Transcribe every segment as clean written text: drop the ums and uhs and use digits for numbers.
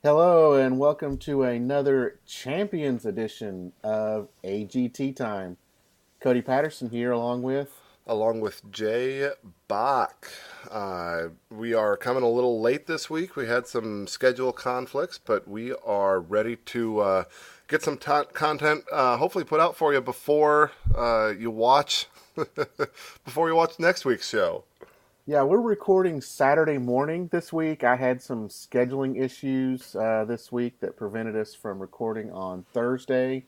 Hello and welcome to another Champions edition of AGT Time. Cody Patterson here along with... Along with Jay Bach. We are coming a little late this week. We had some schedule conflicts, but we are ready to get some content hopefully put out for you before you watch before you watch next week's show. Yeah, we're recording Saturday morning this week. I had some scheduling issues this week that prevented us from recording on Thursday,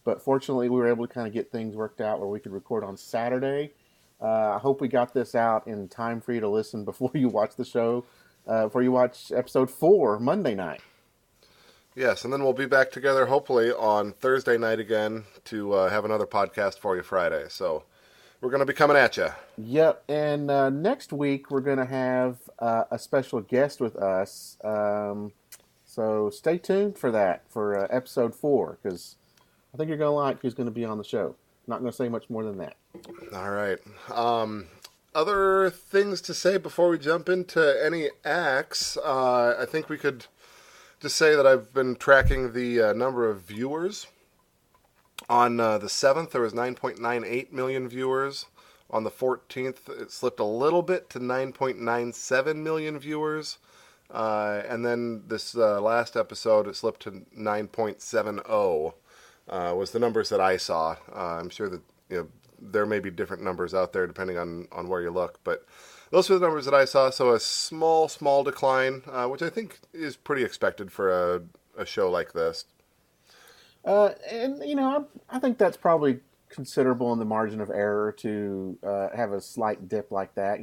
but fortunately we were able to kind of get things worked out where we could record on Saturday. I hope we got this out in time for you to listen before you watch the show, before you watch episode 4 Monday night. Yes, and then we'll be back together hopefully on Thursday night again to have another podcast for you Friday. So we're going to be coming at you. Yep, and next week we're going to have a special guest with us. So stay tuned for that, for episode 4, because I think you're going to like who's going to be on the show. Not going to say much more than that. All right. Other things to say before we jump into any acts, I think we could just say that I've been tracking the number of viewers. On the 7th, there was 9.98 million viewers. On the 14th, it slipped a little bit to 9.97 million viewers. And then this last episode, it slipped to 9.70 was the numbers that I saw. I'm sure that there may be different numbers out there depending on where you look. But those were the numbers that I saw. So a small decline, which I think is pretty expected for a show like this. And, I think that's probably considerable in the margin of error to have a slight dip like that.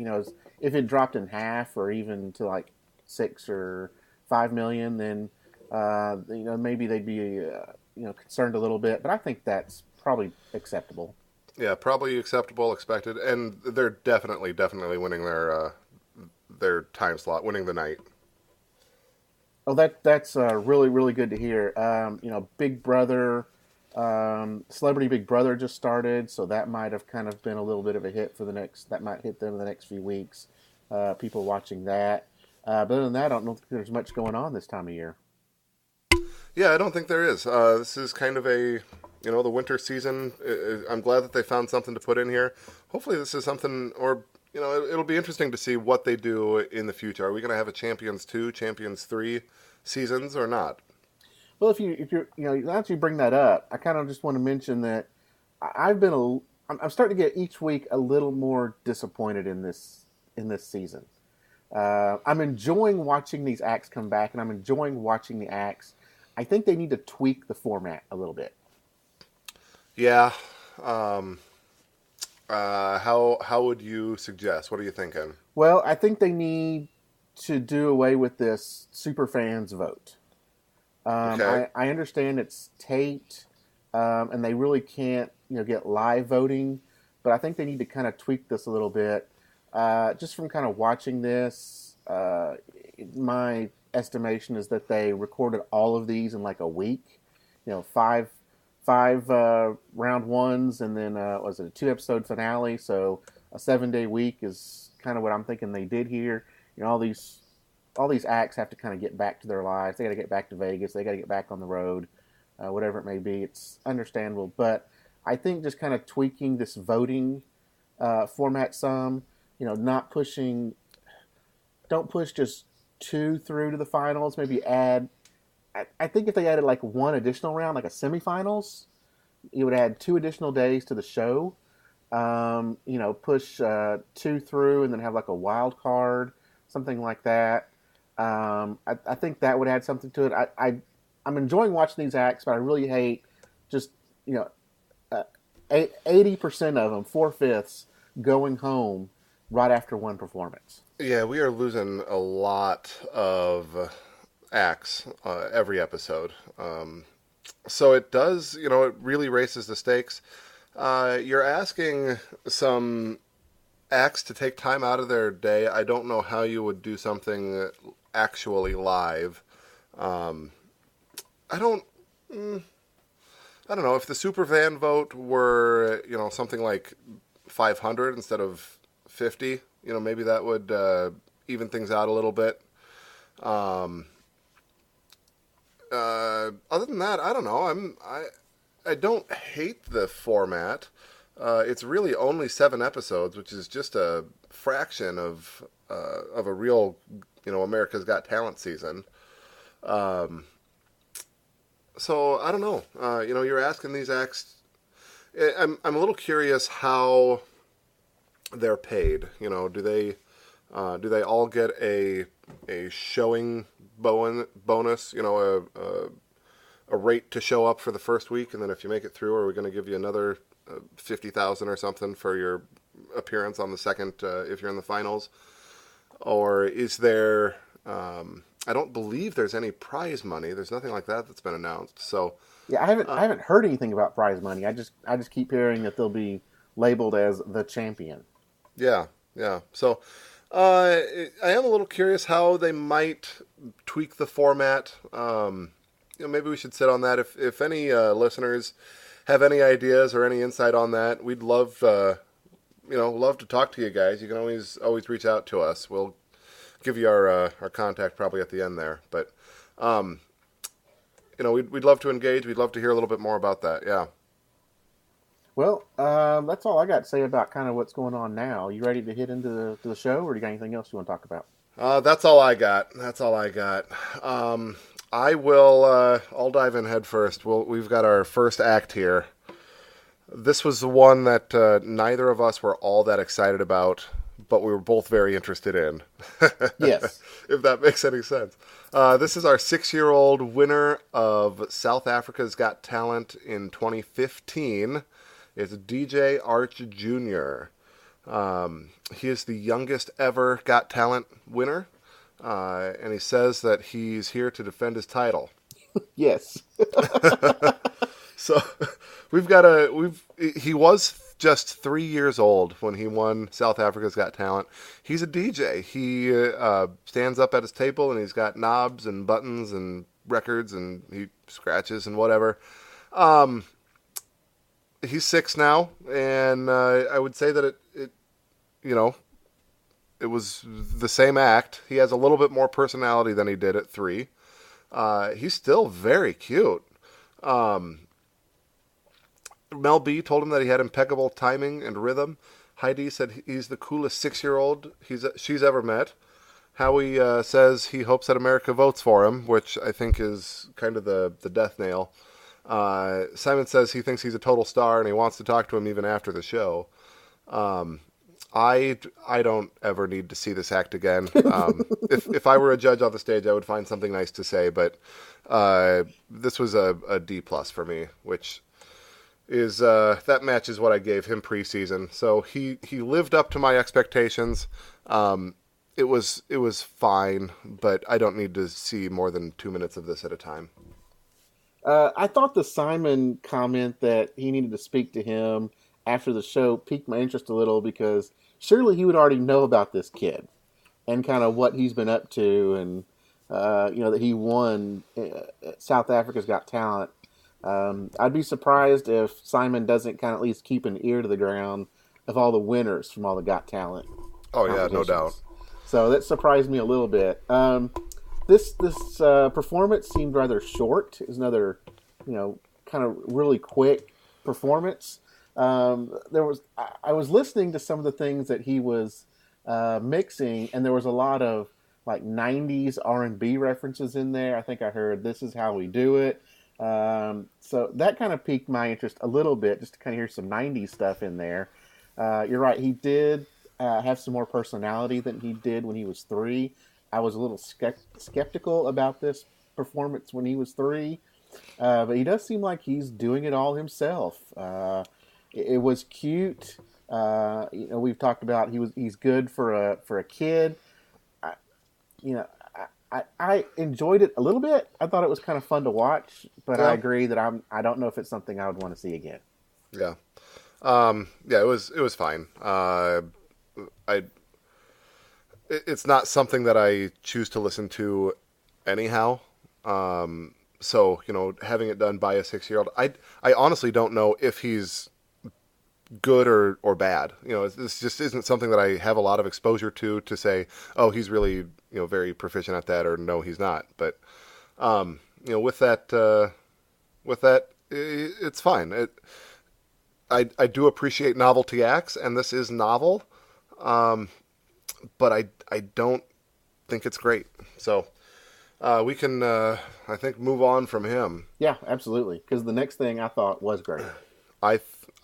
If it dropped in half or even to like 6 or 5 million, then, maybe they'd be, concerned a little bit. But I think that's probably acceptable. Yeah, probably acceptable, expected. And they're definitely winning their time slot, winning the night. Oh, that's really, really good to hear. Big Brother, Celebrity Big Brother just started, so that might have kind of been a little bit of a hit that might hit them in the next few weeks. People watching that. But other than that, I don't know if there's much going on this time of year. Yeah, I don't think there is. This is kind of the winter season. I'm glad that they found something to put in here. Hopefully this is something, or it'll be interesting to see what they do in the future. Are we going to have a Champions 2, Champions 3 seasons or not? Well, if you're now that you bring that up, I kind of just want to mention that I'm starting to get each week a little more disappointed in this season. I'm enjoying watching these acts come back, and I'm enjoying watching the acts. I think they need to tweak the format a little bit. Yeah. How would you suggest? What are you thinking? Well, I think they need to do away with this superfans vote. Okay. I understand it's taped, and they really can't get live voting, but I think they need to kind of tweak this a little bit. Just from kind of watching this, my estimation is that they recorded all of these in like a week. Five round ones, and then was it a 2-episode finale? So a 7-day week is kind of what I'm thinking they did here. All these acts have to kind of get back to their lives. They got to get back to Vegas. They got to get back on the road, whatever it may be. It's understandable, but I think just kind of tweaking this voting format some. Not pushing. Don't push just 2 through to the finals. Maybe add. I think if they added like 1 additional round, like a semifinals, you would add 2 additional days to the show. Push 2 through and then have like a wild card, something like that. I think that would add something to it. I'm enjoying watching these acts, but I really hate just 80% of them, 4/5, going home right after one performance. Yeah, we are losing a lot of acts every episode. So it does, it really raises the stakes. You're asking some acts to take time out of their day. I don't know how you would do something actually live. I don't know if the superfan vote were, something like 500 instead of 50. Maybe that would even things out a little bit. other than that, I don't know. I don't hate the format. It's really only 7 episodes, which is just a fraction of a real, America's Got Talent season. So I don't know. You're asking these acts. I'm a little curious how they're paid. Do they all get a showing bonus? A rate to show up for the first week, and then if you make it through, are we going to give you another $50,000 or something for your appearance on the second if you're in the finals? Or is there? I don't believe there's any prize money. There's nothing like that that's been announced. So yeah, I haven't heard anything about prize money. I just keep hearing that they'll be labeled as the champion. Yeah. So I am a little curious how they might tweak the format. Maybe we should sit on that. If any listeners have any ideas or any insight on that, we'd love love to talk to you guys. You can always reach out to us. We'll give you our contact probably at the end there. But we'd love to engage. We'd love to hear a little bit more about that. Yeah. Well, that's all I got to say about kind of what's going on now. You ready to hit into the show, or do you got anything else you want to talk about? That's all I got. I will. I'll dive in head first. We've got our first act here. This was the one that neither of us were all that excited about, but we were both very interested in. Yes. If that makes any sense. This is our 6-year-old winner of South Africa's Got Talent in 2015. It's DJArchJnr. He is the youngest ever Got Talent winner. And he says that he's here to defend his title. Yes. So he was just 3 years old when he won South Africa's Got Talent. He's a DJ. He stands up at his table and he's got knobs and buttons and records and he scratches and whatever. He's 6 now, and I would say that it was the same act. He has a little bit more personality than he did at 3. He's still very cute. Mel B told him that he had impeccable timing and rhythm. Heidi said he's the coolest 6-year-old she's ever met. Howie says he hopes that America votes for him, which I think is kind of the death nail. Simon says he thinks he's a total star and he wants to talk to him even after the show. I don't ever need to see this act again. If I were a judge on the stage, I would find something nice to say, but this was a D+ for me, which is that matches what I gave him preseason. So he lived up to my expectations. It was fine, but I don't need to see more than 2 minutes of this at a time. I thought the Simon comment that he needed to speak to him after the show piqued my interest a little, because surely he would already know about this kid and kind of what he's been up to, and that he won South Africa's Got Talent. I'd be surprised if Simon doesn't kind of at least keep an ear to the ground of all the winners from all the Got Talent. Oh yeah, no doubt. So that surprised me a little bit. This performance seemed rather short. It was another, kind of really quick performance. I was listening to some of the things that he was mixing, and there was a lot of like 90s R&B references in there. I think I heard "This Is How We Do It." So that kind of piqued my interest a little bit, just to kind of hear some 90s stuff in there. You're right, he did have some more personality than he did when he was 3. I was a little skeptical about this performance when he was 3, but he does seem like he's doing it all himself. It was cute. We've talked about he's good for a kid. I enjoyed it a little bit. I thought it was kind of fun to watch, but yeah. I agree that I don't know if it's something I would want to see again. Yeah. It was fine. It's not something that I choose to listen to anyhow. So, having it done by a 6-year-old, I honestly don't know if he's good or bad. This just isn't something that I have a lot of exposure to say, oh, he's really, very proficient at that, or no, he's not. But, with that, it's fine. I do appreciate novelty acts, and this is novel, but I don't think it's great. So we can, I think, move on from him. Yeah, absolutely. Because the next thing I thought was great.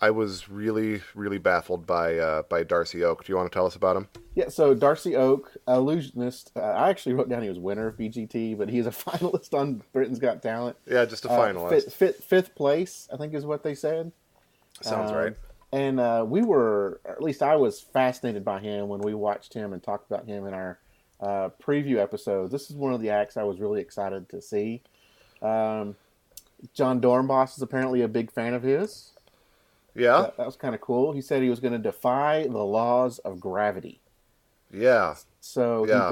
I was really, really baffled by Darcy Oake. Do you want to tell us about him? Yeah, so Darcy Oake, illusionist. I actually wrote down he was winner of BGT, but he's a finalist on Britain's Got Talent. Yeah, just a finalist. Fifth place, I think is what they said. Sounds right. And we were, or at least I was fascinated by him when we watched him and talked about him in our preview episodes. This is one of the acts I was really excited to see. Jon Dorenbos is apparently a big fan of his. Yeah, that was kind of cool. He said he was going to defy the laws of gravity. Yeah. So yeah.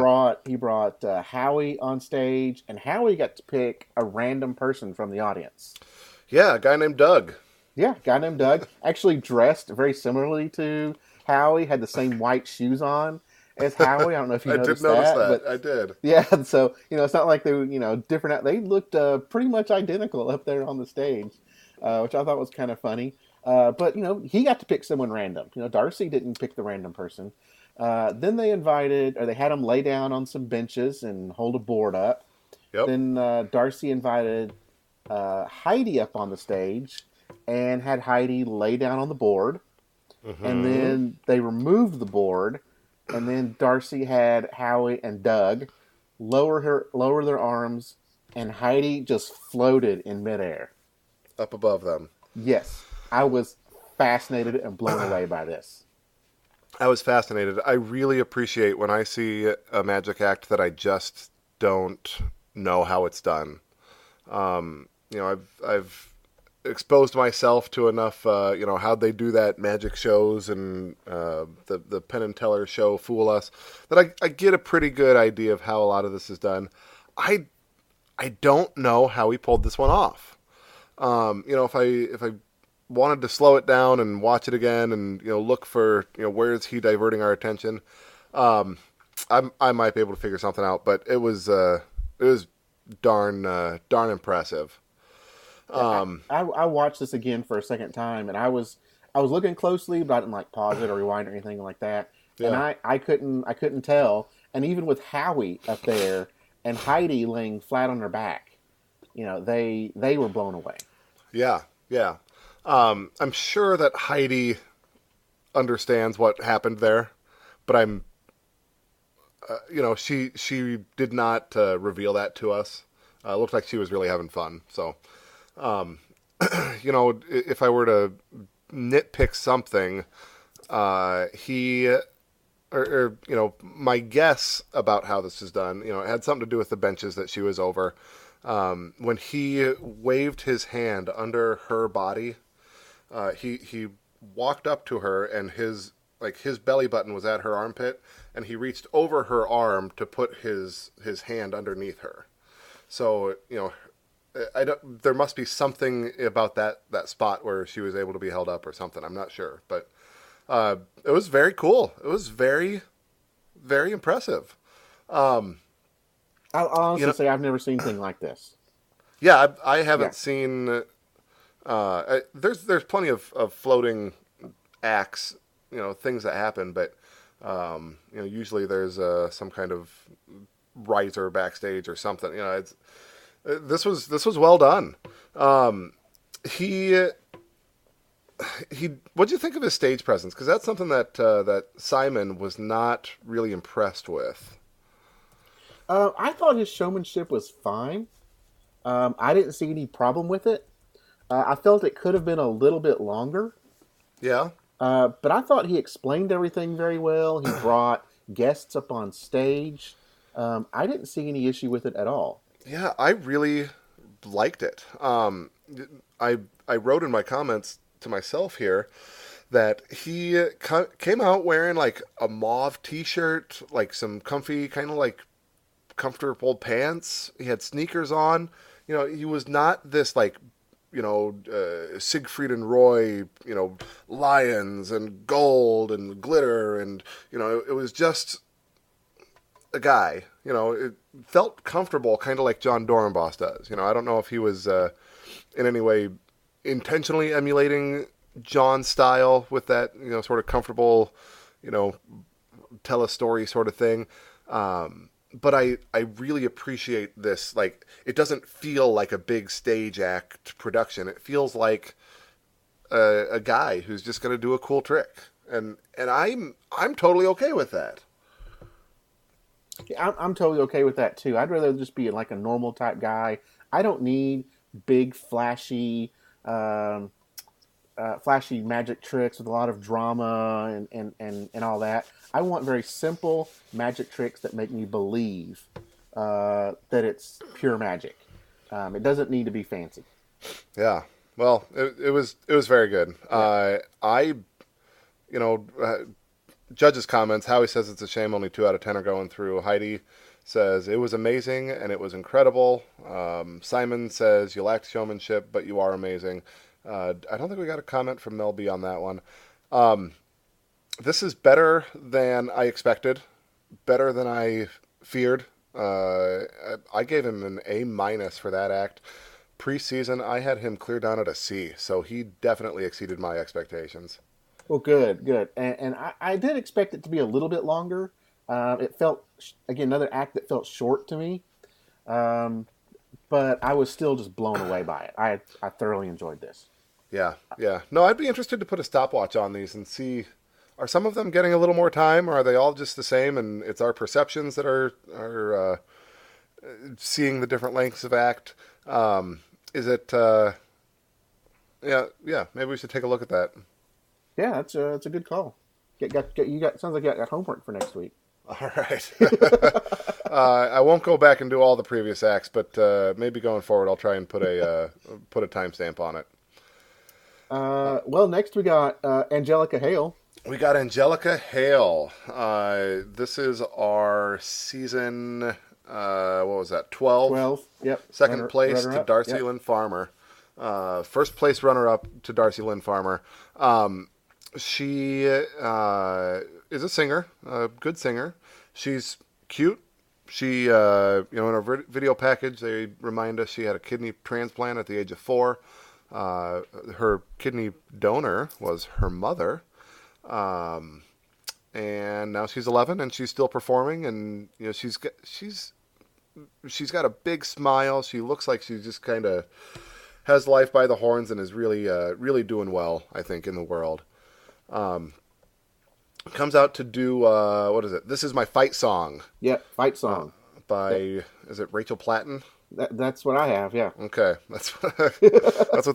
he brought Howie on stage, and Howie got to pick a random person from the audience. Yeah, a guy named Doug. Yeah, a guy named Doug. Actually dressed very similarly to Howie, had the same white shoes on as Howie. I don't know if you noticed that. I did notice that. But, I did. Yeah, so, it's not like they were, different. They looked pretty much identical up there on the stage, which I thought was kind of funny. But, he got to pick someone random. Darcy didn't pick the random person. Then they had him lay down on some benches and hold a board up. Yep. Then Darcy invited Heidi up on the stage and had Heidi lay down on the board. Mm-hmm. And then they removed the board. And then Darcy had Howie and Doug lower their arms, and Heidi just floated in midair. Up above them. Yes. I was fascinated and blown away by this. I was fascinated. I really appreciate when I see a magic act that I just don't know how it's done. I've exposed myself to enough, how'd they do that magic shows and the Penn and Teller show Fool Us, that I get a pretty good idea of how a lot of this is done. I don't know how he pulled this one off. If I wanted to slow it down and watch it again and look for where is he diverting our attention, I might be able to figure something out. But it was darn impressive. I watched this again for a second time, and I was looking closely, but I didn't pause it or rewind or anything like that. Yeah. And I couldn't tell. And even with Howie up there and Heidi laying flat on her back, they were blown away. Yeah. I'm sure that Heidi understands what happened there, but she did not reveal that to us. It looked like she was really having fun. So, if I were to nitpick something, my guess about how this is done, it had something to do with the benches that she was over. When he waved his hand under her body, he walked up to her, and his belly button was at her armpit, and he reached over her arm to put his hand underneath her. So, there must be something about that spot where she was able to be held up or something. I'm not sure, but it was very cool. It was very, very impressive. I'll honestly say I've never seen anything like this. Yeah, I haven't seen. There's plenty of floating acts, things that happen, but usually there's some kind of riser backstage or something. This was well done. What'd you think of his stage presence? Because that's something that Simon was not really impressed with. I thought his showmanship was fine. I didn't see any problem with it. I felt it could have been a little bit longer. Yeah. But I thought he explained everything very well. He brought guests up on stage. I didn't see any issue with it at all. Yeah, I really liked it. I wrote in my comments to myself here that he came out wearing a mauve t-shirt, some comfy comfortable pants. He had sneakers on. He was not this Siegfried and Roy, lions and gold and glitter, and it was just a guy, it felt comfortable, kind of like Jon Dorenbos does. I don't know if he was in any way intentionally emulating Jon's style with that, sort of comfortable, tell a story sort of thing. But I really appreciate this. Like, it doesn't feel like a big stage act production. It feels like a guy who's just going to do a cool trick. And I'm totally okay with that. Yeah, I'm totally okay with that too. I'd rather just be like a normal type guy. I don't need big flashy magic tricks with a lot of drama and all that. I want very simple magic tricks that make me believe that it's pure magic. It doesn't need to be fancy. Yeah. Well, it was very good. Yeah. Judge's comments, Howie says it's a shame only 2 out of 10 are going through. Heidi says it was amazing and it was incredible. Simon says you lacked showmanship, but you are amazing. I don't think we got a comment from Mel B on that one. This is better than I expected, better than I feared. I gave him an A- for that act. Preseason, I had him clear down at a C, so he definitely exceeded my expectations. Well, good. And I did expect it to be a little bit longer. It felt, again, another act that felt short to me. But I was still just blown away by it. I thoroughly enjoyed this. Yeah. No, I'd be interested to put a stopwatch on these and see, are some of them getting a little more time, or are they all just the same, and it's our perceptions that are seeing the different lengths of act? Is it... Yeah, maybe we should take a look at that. Yeah, it's a good call. Sounds like you got homework for next week. All right. I won't go back and do all the previous acts, but maybe going forward I'll try and put a timestamp on it. Well, next we got Angelica Hale. We got Angelica Hale. This is our season, what was that, 12? 12, yep. Second place to Darcy Lynn Farmer. First place runner-up to Darcy Lynn Farmer. She is a singer, a good singer. She's cute. She, in her video package, they remind us she had a kidney transplant at the age of 4. Her kidney donor was her mother. And now she's 11 and she's still performing, and she's got a big smile. She looks like she just kind of has life by the horns and is really doing well, I think, in the world. Comes out to do what is it? This Is My Fight Song. Yep, Fight Song is it Rachel Platten? That's what I have. Yeah. Okay, that's what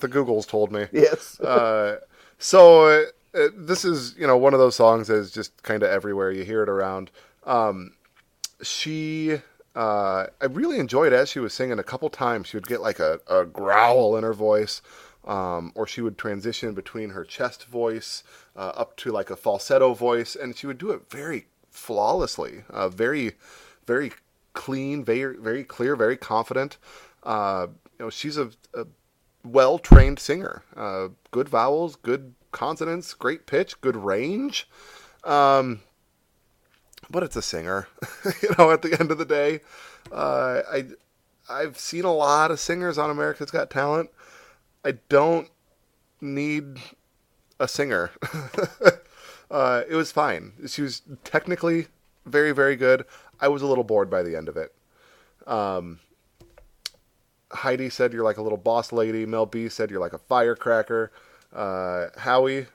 the Googles told me. Yes. So this is one of those songs that is just kind of everywhere. You hear it around. I really enjoyed it as she was singing. A couple times she would get like a growl in her voice, or she would transition between her chest voice up to like a falsetto voice, and she would do it very flawlessly, very, very clean, very, very clear, very confident. She's a well-trained singer. Good vowels, good consonants, great pitch, good range. But it's a singer, at the end of the day. I've seen a lot of singers on America's Got Talent. I don't need a singer. It was fine. She was technically very, very good. I was a little bored by the end of it. Heidi said you're like a little boss lady. Mel B said you're like a firecracker. Howie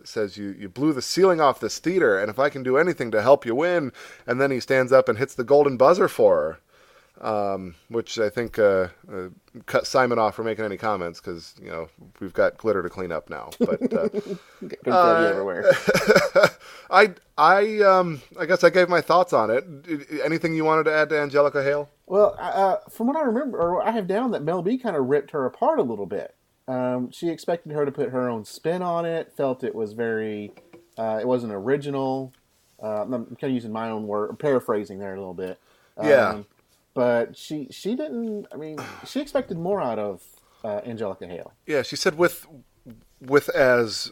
says you blew the ceiling off this theater, and if I can do anything to help you win. And then he stands up and hits the golden buzzer for her, which I think cut Simon off for making any comments, because we've got glitter to clean up now. But everywhere. I guess I gave my thoughts on it. Anything you wanted to add to Angelica Hale? Well, from what I remember, or I have down, that Mel B kind of ripped her apart a little bit. She expected her to put her own spin on it, felt it was it wasn't original. I'm kind of using my own word, paraphrasing there a little bit. Yeah. But she didn't, she expected more out of Angelica Hale. Yeah, she said with as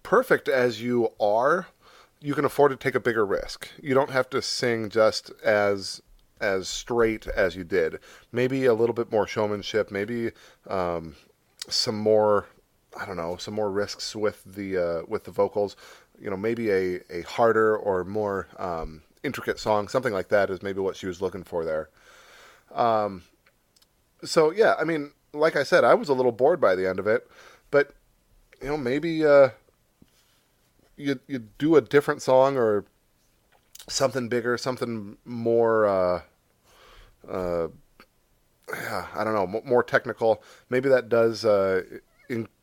perfect as you are, you can afford to take a bigger risk. You don't have to sing just as as straight as you did. Maybe a little bit more showmanship. Maybe some more, I don't know, some more risks with the vocals. Maybe a harder or more intricate song, something like that is maybe what she was looking for there. So yeah, I mean, like I said, I was a little bored by the end of it, but maybe you do a different song or something bigger, something more. I don't know, more technical. Maybe that does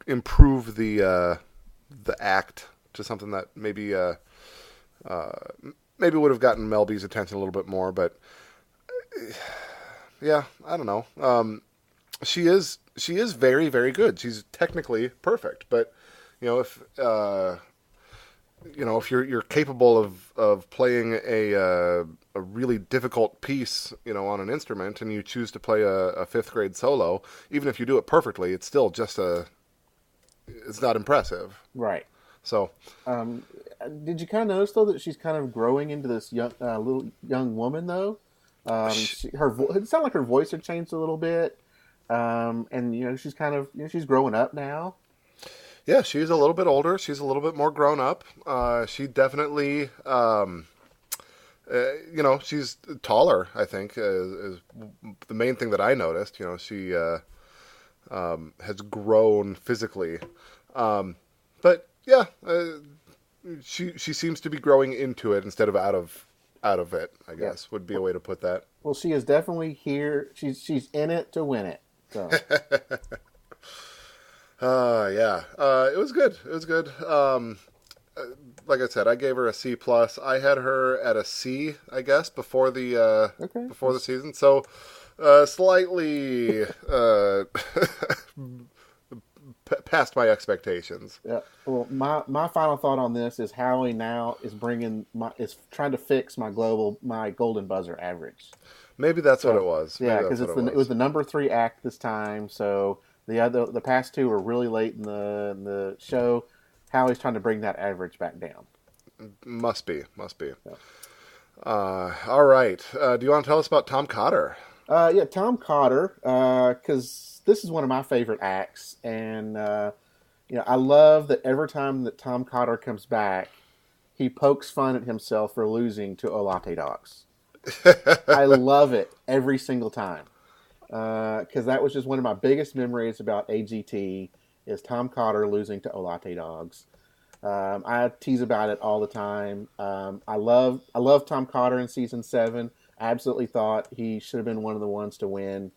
improve the act to something that maybe would have gotten Mel B's attention a little bit more. But yeah, I don't know. She is very, very good. She's technically perfect, but if if you're capable of playing a really difficult piece, on an instrument, and you choose to play a fifth grade solo, even if you do it perfectly, it's still just it's not impressive. Right. So, did you kind of notice though that she's kind of growing into this little young woman though? It sounded like her voice had changed a little bit, and she's kind of she's growing up now. Yeah, she's a little bit older. She's a little bit more grown up. She definitely, she's taller, I think, is the main thing that I noticed. She has grown physically. But yeah, she seems to be growing into it instead of out of it, I guess, would be a way to put that. Well, she is definitely here. She's in it to win it. So. Yeah. It was good. It was good. Like I said, I gave her a C+. I had her at a C, I guess, before the season. So, slightly past my expectations. Yeah. Well, my final thought on this is Howie now is trying to fix my golden buzzer average. Maybe that's what it was. Yeah, because it was the number 3 act this time. So the past 2 were really late in the show. Howie's trying to bring that average back down. Must be. Yeah. All right. Do you want to tell us about Tom Cotter? Yeah, Tom Cotter, because this is one of my favorite acts, and I love that every time that Tom Cotter comes back, he pokes fun at himself for losing to Latte Dogs. I love it every single time, because that was just one of my biggest memories about AGT is Tom Cotter losing to Latte Dogs. I tease about it all the time. I love Tom Cotter in season 7. I absolutely thought he should have been one of the ones to win.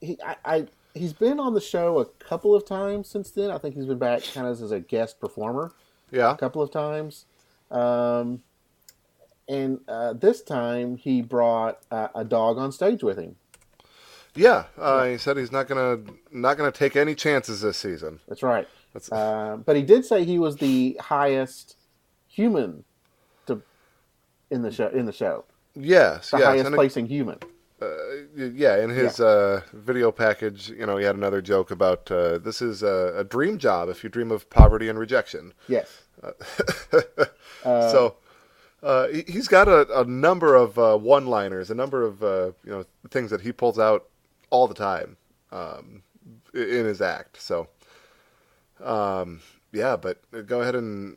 He's been on the show a couple of times since then. I think he's been back kind of as a guest performer. Yeah, a couple of times. And this time he brought a dog on stage with him. Yeah, he said he's not gonna take any chances this season. That's right. But he did say he was the highest human in the show. Yes, the highest placing human. In his video package, he had another joke about this is a dream job if you dream of poverty and rejection. Yes. So he's got a number of one-liners, a number of things that he pulls out all the time in his act. So but go ahead and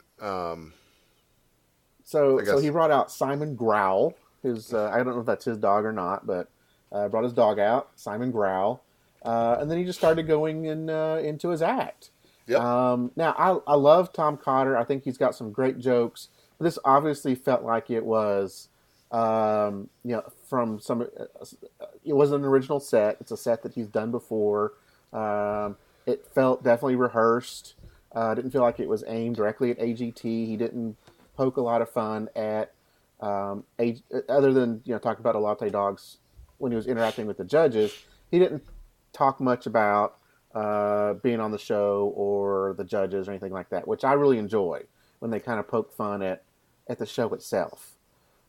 so he brought out Simon Growl. His I don't know if that's his dog or not, but brought his dog out, Simon Growl, and then he just started going into his act. Yep. Now I love Tom Cotter. I think he's got some great jokes. But this obviously felt like it was, from some. It wasn't an original set. It's a set that he's done before. It felt definitely rehearsed. Didn't feel like it was aimed directly at AGT. He didn't poke a lot of fun at other than talking about Latte Dogs when he was interacting with the judges. He didn't talk much about being on the show or the judges or anything like that, which I really enjoy when they kind of poke fun at the show itself.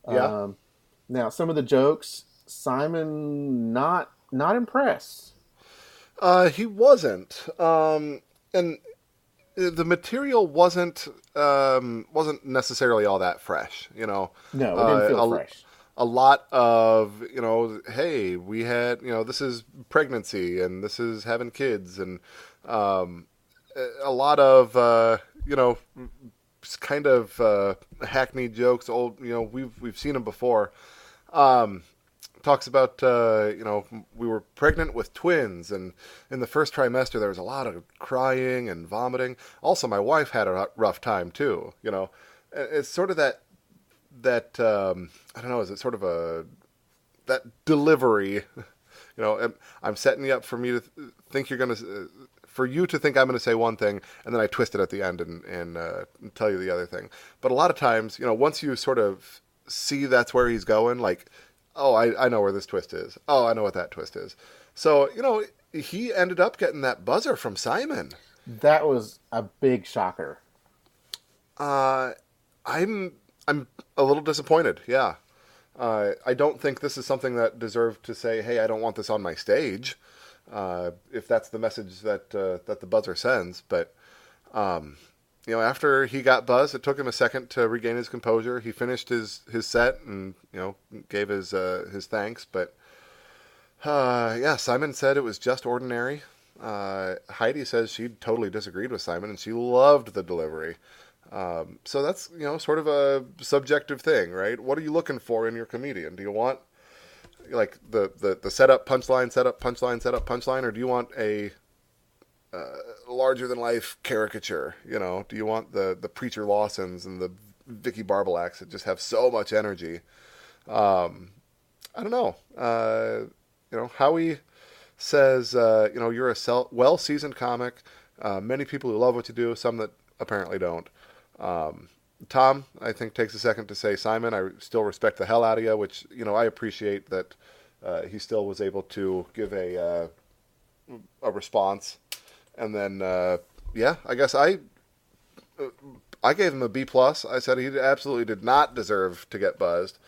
Yeah. Now some of the jokes, Simon not impressed. He wasn't, and the material wasn't necessarily all that fresh. No, it didn't feel fresh. A lot of, hey, we had, this is pregnancy and this is having kids, and a lot of, kind of hackneyed jokes. Old, we've seen them before. Talks about, we were pregnant with twins, and in the first trimester there was a lot of crying and vomiting. Also, my wife had a rough time too. It's sort of that I don't know, is it sort of that delivery? I'm setting you up for me to think for you to think I'm going to say one thing, and then I twist it at the end and tell you the other thing. But a lot of times, once you sort of see that's where he's going, like, oh, I know where this twist is. Oh, I know what that twist is. So, he ended up getting that buzzer from Simon. That was a big shocker. I'm a little disappointed, yeah. I don't think this is something that deserved to say, hey, I don't want this on my stage, if that's the message that the buzzer sends. But, after he got buzzed, it took him a second to regain his composure. He finished his set and, gave his thanks. But, Simon said it was just ordinary. Heidi says she totally disagreed with Simon, and she loved the delivery. So that's, sort of a subjective thing, right? What are you looking for in your comedian? Do you want, like, the setup, punchline, setup, punchline, setup, punchline, or do you want a larger-than-life caricature? Do you want the Preacher Lawsons and the Vicky Barbalaks that just have so much energy? I don't know. Howie says, you're a well-seasoned comic. Many people who love what you do, some that apparently don't. Tom, I think, takes a second to say, Simon, I still respect the hell out of you, which, I appreciate that he still was able to give a response. And then, I guess I gave him a B+. I said he absolutely did not deserve to get buzzed.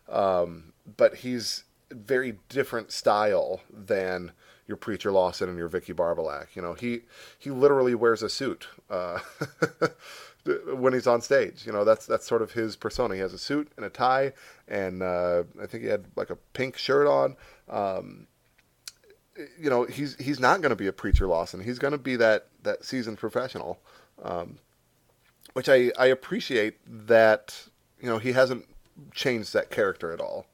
But he's very different style than your Preacher Lawson and your Vicky Barbalak. He literally wears a suit when he's on stage. That's sort of his persona. He has a suit and a tie, and I think he had like a pink shirt on. He's not going to be a Preacher Lawson. He's going to be that seasoned professional, which I appreciate that. He hasn't changed that character at all.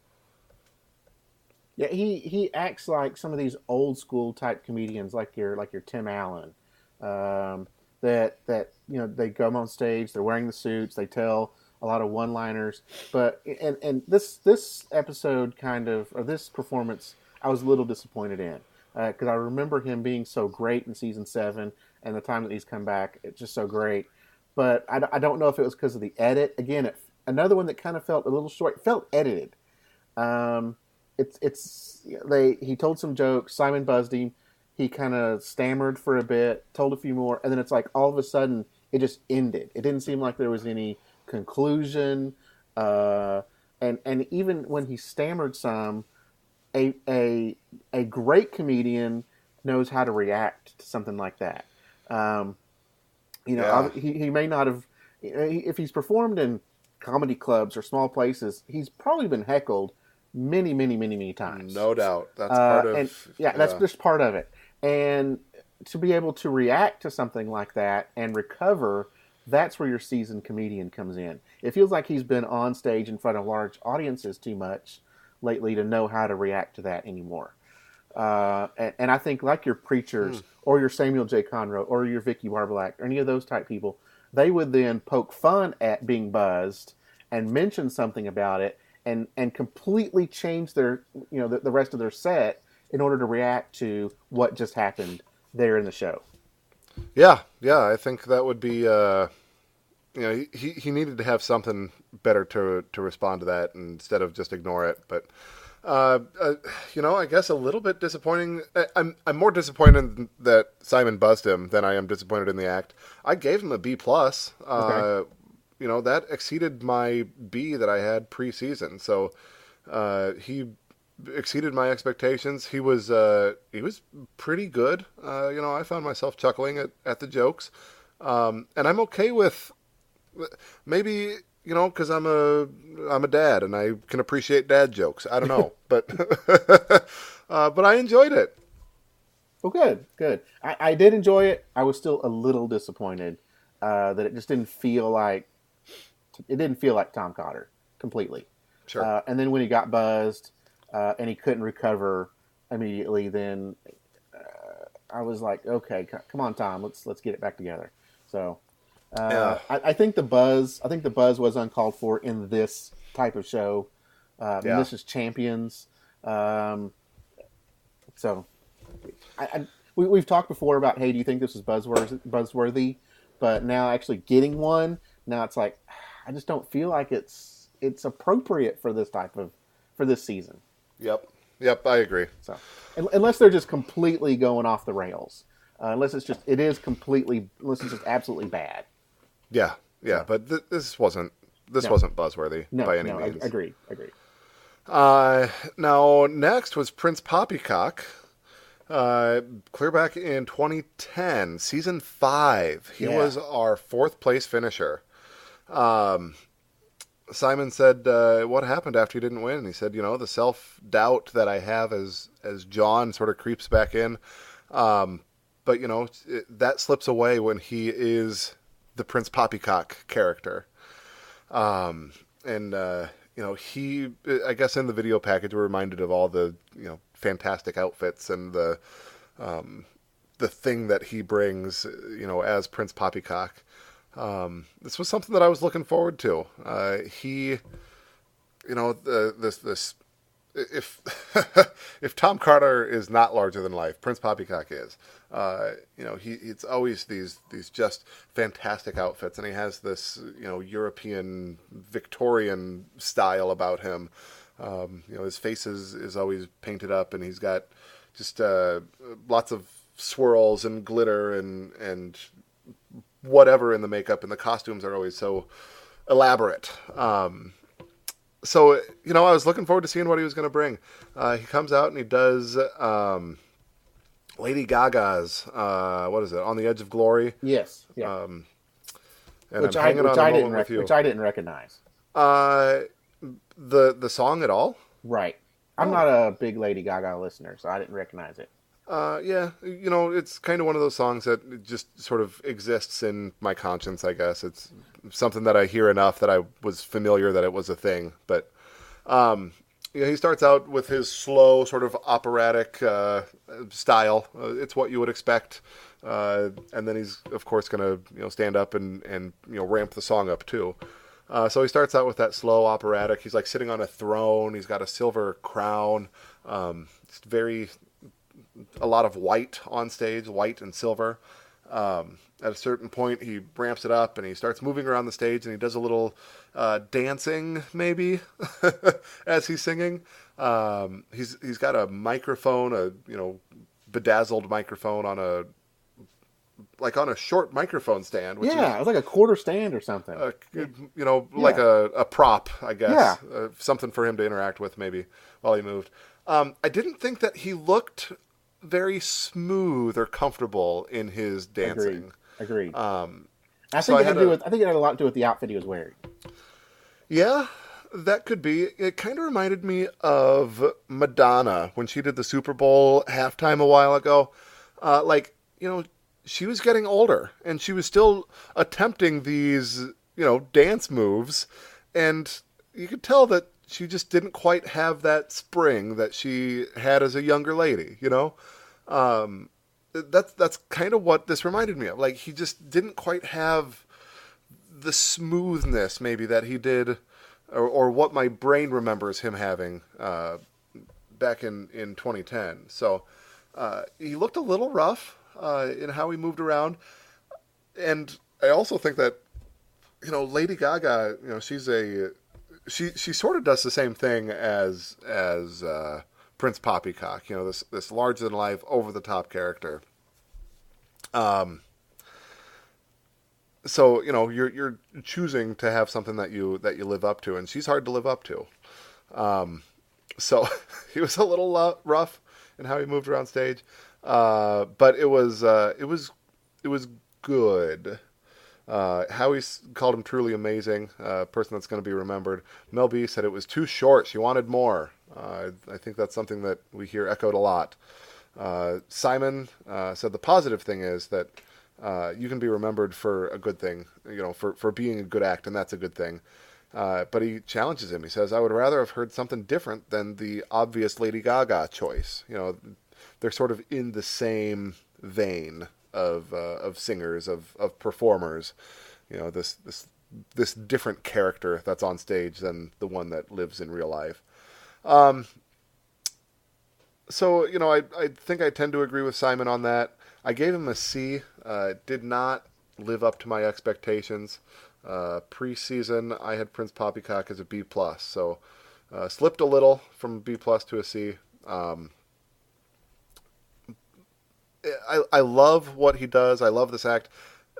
Yeah, he acts like some of these old school type comedians, like your Tim Allen, that they come on stage, they're wearing the suits, they tell a lot of one-liners. But and this episode or this performance, I was a little disappointed in, because I remember him being so great in season 7, and the time that he's come back, it's just so great. But I don't know if it was because of the edit. Again, another one that kind of felt a little short. It felt edited. He told some jokes. Simon buzzed him. He kind of stammered for a bit, told a few more, and then it's like all of a sudden it just ended. It didn't seem like there was any conclusion. And even when he stammered some, a great comedian knows how to react to something like that. He may not have, if he's performed in comedy clubs or small places, he's probably been heckled many, many, many, many times. No doubt. That's part of... that's just part of it. And to be able to react to something like that and recover, that's where your seasoned comedian comes in. It feels like he's been on stage in front of large audiences too much lately to know how to react to that anymore. And I think like your preachers or your Samuel J. Conroe or your Vicky Barbalak or any of those type people, they would then poke fun at being buzzed and mention something about it and completely change their, the rest of their set in order to react to what just happened there in the show. Yeah, I think that would be, he needed to have something better to respond to that instead of just ignore it. But, I guess a little bit disappointing. I'm more disappointed that Simon buzzed him than I am disappointed in the act. I gave him a B+. Okay. That exceeded my B that I had pre-season. So he exceeded my expectations. He was pretty good. I found myself chuckling at the jokes. And I'm okay with maybe, because I'm a dad and I can appreciate dad jokes. I don't know, but but I enjoyed it. Well, good. I did enjoy it. I was still a little disappointed that it just didn't feel like Tom Cotter completely. Sure. And then when he got buzzed and he couldn't recover immediately, then I was like, okay, come on, Tom, let's get it back together. So Yeah. I think the buzz was uncalled for in this type of show. This is Champions. So we've talked before about, hey, do you think this is buzzworthy? But now actually getting one, now it's like, I just don't feel like it's appropriate for this season. Yep, I agree. So unless they're just completely going off the rails, unless it's just absolutely bad. Yeah, but this wasn't buzzworthy by any means. Agreed. Now, next was Prince Poppycock. Clear back in 2010, season 5. He was our 4th place finisher. Simon said, what happened after he didn't win? And he said, the self-doubt that I have as Jon sort of creeps back in. But, that slips away when he is the Prince Poppycock character. He, I guess in the video package, we're reminded of all the, fantastic outfits and the thing that he brings, as Prince Poppycock. This was something that I was looking forward to. If if Tom Cotter is not larger than life, Prince Poppycock is. It's always these just fantastic outfits, and he has this European Victorian style about him. His face is always painted up, and he's got just lots of swirls and glitter and whatever in the makeup, and the costumes are always so elaborate. So, I was looking forward to seeing what he was going to bring. He comes out and he does Lady Gaga's, what is it, On the Edge of Glory? Yes. Yeah. Which I didn't recognize. The song at all? Right. I'm not a big Lady Gaga listener, so I didn't recognize it. It's kind of one of those songs that just sort of exists in my conscience, I guess. It's something that I hear enough that I was familiar that it was a thing. But, he starts out with his slow, sort of operatic style. It's what you would expect. And then he's, of course, going to stand up and ramp the song up, too. So he starts out with that slow operatic. He's like sitting on a throne. He's got a silver crown. It's a lot of white on stage, white and silver. At a certain point, he ramps it up and he starts moving around the stage, and he does a little dancing, maybe, as he's singing. He's got a microphone, a bedazzled microphone on a short microphone stand. Which it was like a quarter stand or something. Like a prop, I guess. Yeah. Something for him to interact with, maybe, while he moved. I didn't think that he looked very smooth or comfortable in his dancing. Agreed. I think it had a lot to do with the outfit he was wearing. Yeah, that could be. It kind of reminded me of Madonna when she did the Super Bowl halftime a while ago. She was getting older, and she was still attempting these, dance moves, and you could tell that she just didn't quite have that spring that she had as a younger lady, That's kind of what this reminded me of. Like, he just didn't quite have the smoothness, maybe, that he did, or what my brain remembers him having back in 2010. So he looked a little rough in how he moved around. And I also think that, Lady Gaga, she sort of does the same thing as Prince Poppycock, this larger than life, over the top character. So you're choosing to have something that you live up to, and she's hard to live up to. So he was a little rough in how he moved around stage, but it was good. Howie called him truly amazing, a person that's going to be remembered. Mel B said it was too short. She wanted more. I think that's something that we hear echoed a lot. Simon said the positive thing is that you can be remembered for a good thing, for being a good act, and that's a good thing. But he challenges him. He says, I would rather have heard something different than the obvious Lady Gaga choice. They're sort of in the same vein of singers, of performers. This different character that's on stage than the one that lives in real life. So, I think I tend to agree with Simon on that. I gave him a C. It did not live up to my expectations. Pre-season, I had Prince Poppycock as a B+, so slipped a little from B+ to a C. I love what he does. I love this act.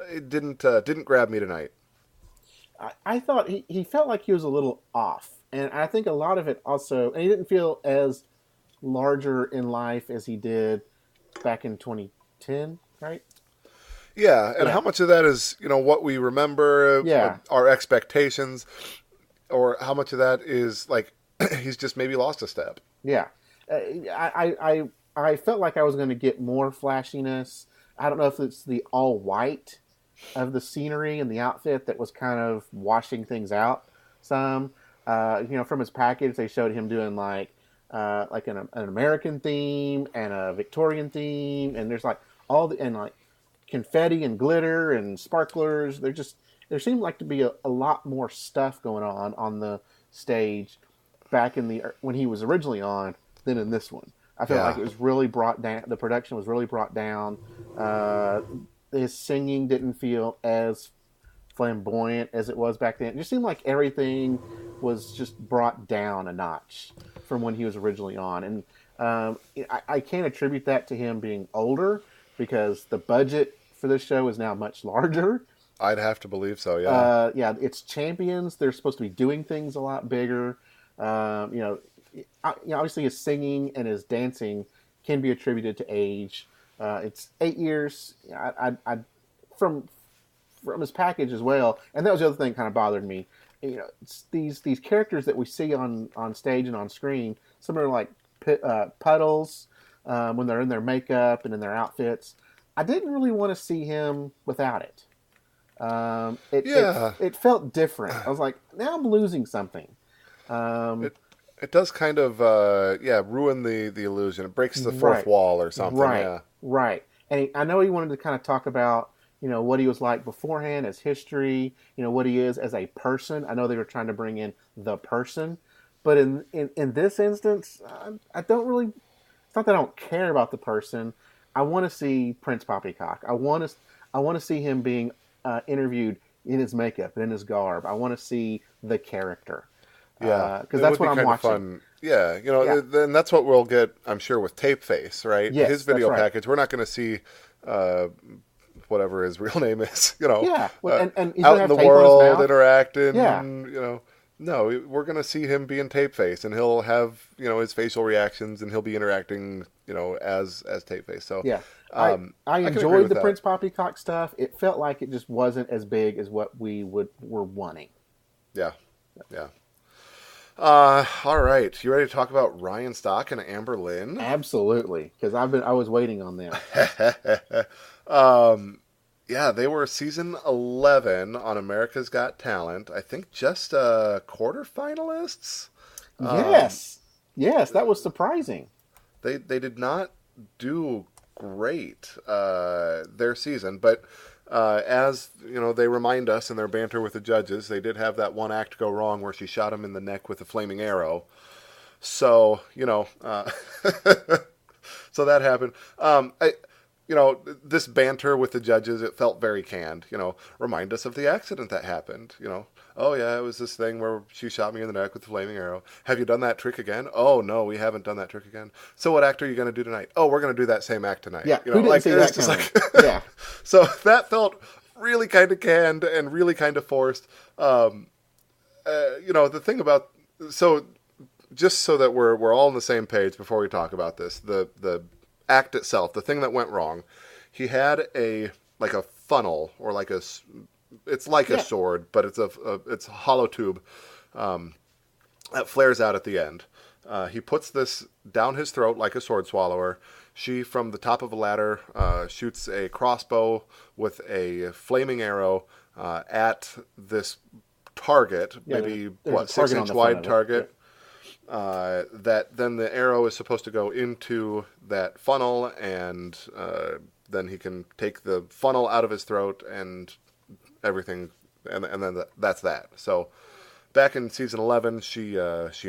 It didn't grab me tonight. I thought he felt like he was a little off, and I think a lot of it also, and he didn't feel as larger in life as he did back in 2010, right? Yeah, and how much of that is, what we remember, our expectations, or how much of that is, like, he's just maybe lost a step? Yeah. I felt like I was going to get more flashiness. I don't know if it's the all white of the scenery and the outfit that was kind of washing things out some. From his package, they showed him doing like an American theme and a Victorian theme, and there's like confetti and glitter and sparklers. There seemed like to be a lot more stuff going on the stage back when he was originally on than in this one. I felt like it was really brought down. The production was really brought down. His singing didn't feel as flamboyant as it was back then. It just seemed like everything was just brought down a notch from when he was originally on. And I can't attribute that to him being older, because the budget for this show is now much larger. I'd have to believe so, yeah. It's champions. They're supposed to be doing things a lot bigger. Obviously his singing and his dancing can be attributed to age. It's 8 years. From his package as well, and that was the other thing that kind of bothered me. It's these characters that we see on stage and on screen. Some are like puddles when they're in their makeup and in their outfits. I didn't really want to see him without it. It felt different. I was like, now I'm losing something. It does kind of ruin the illusion. It breaks the fourth wall or something. Right. And I know he wanted to kind of talk about what he was like beforehand, as history, what he is as a person. I know they were trying to bring in the person, but in this instance, I don't really. It's not that I don't care about the person. I want to see Prince Poppycock. I want to see him being interviewed in his makeup and in his garb. I want to see the character. Because that's what I'm watching. Fun. Yeah, and that's what we'll get, I'm sure, with Tapeface, right? Yes, his video package. We're not going to see whatever his real name is, and he's out in the world interacting. Yeah. No, we're going to see him being Tapeface, and he'll have, his facial reactions, and he'll be interacting, as Tapeface. So yeah, I enjoyed the Prince Poppycock stuff. It felt like it just wasn't as big as what we were wanting. Yeah. All right, you ready to talk about Ryan Stock and Amber Lynn? Absolutely, because I was waiting on them. They were season 11 on America's Got Talent. I think just quarterfinalists. Yes, that was surprising. They did not do great their season, but as they remind us in their banter with the judges, they did have that one act go wrong where she shot him in the neck with a flaming arrow. So so that happened. This banter with the judges, it felt very canned. Remind us of the accident that happened. Oh yeah, it was this thing where she shot me in the neck with a flaming arrow. Have you done that trick again? Oh no, we haven't done that trick again. So what act are you going to do tonight? Oh, we're going to do that same act tonight. Yeah, who didn't see that coming? Yeah. So that felt really kind of canned and really kind of forced. The thing about, so just so that we're all on the same page before we talk about this, the act itself, the thing that went wrong, he had a funnel or like a it's like a sword, but it's it's a hollow tube that flares out at the end. He puts this down his throat like a sword swallower. She, from the top of a ladder, shoots a crossbow with a flaming arrow at this target, maybe, there's 6-inch wide target. Yeah. That then the arrow is supposed to go into that funnel, and then he can take the funnel out of his throat and everything, and then that's that. So back in season 11, she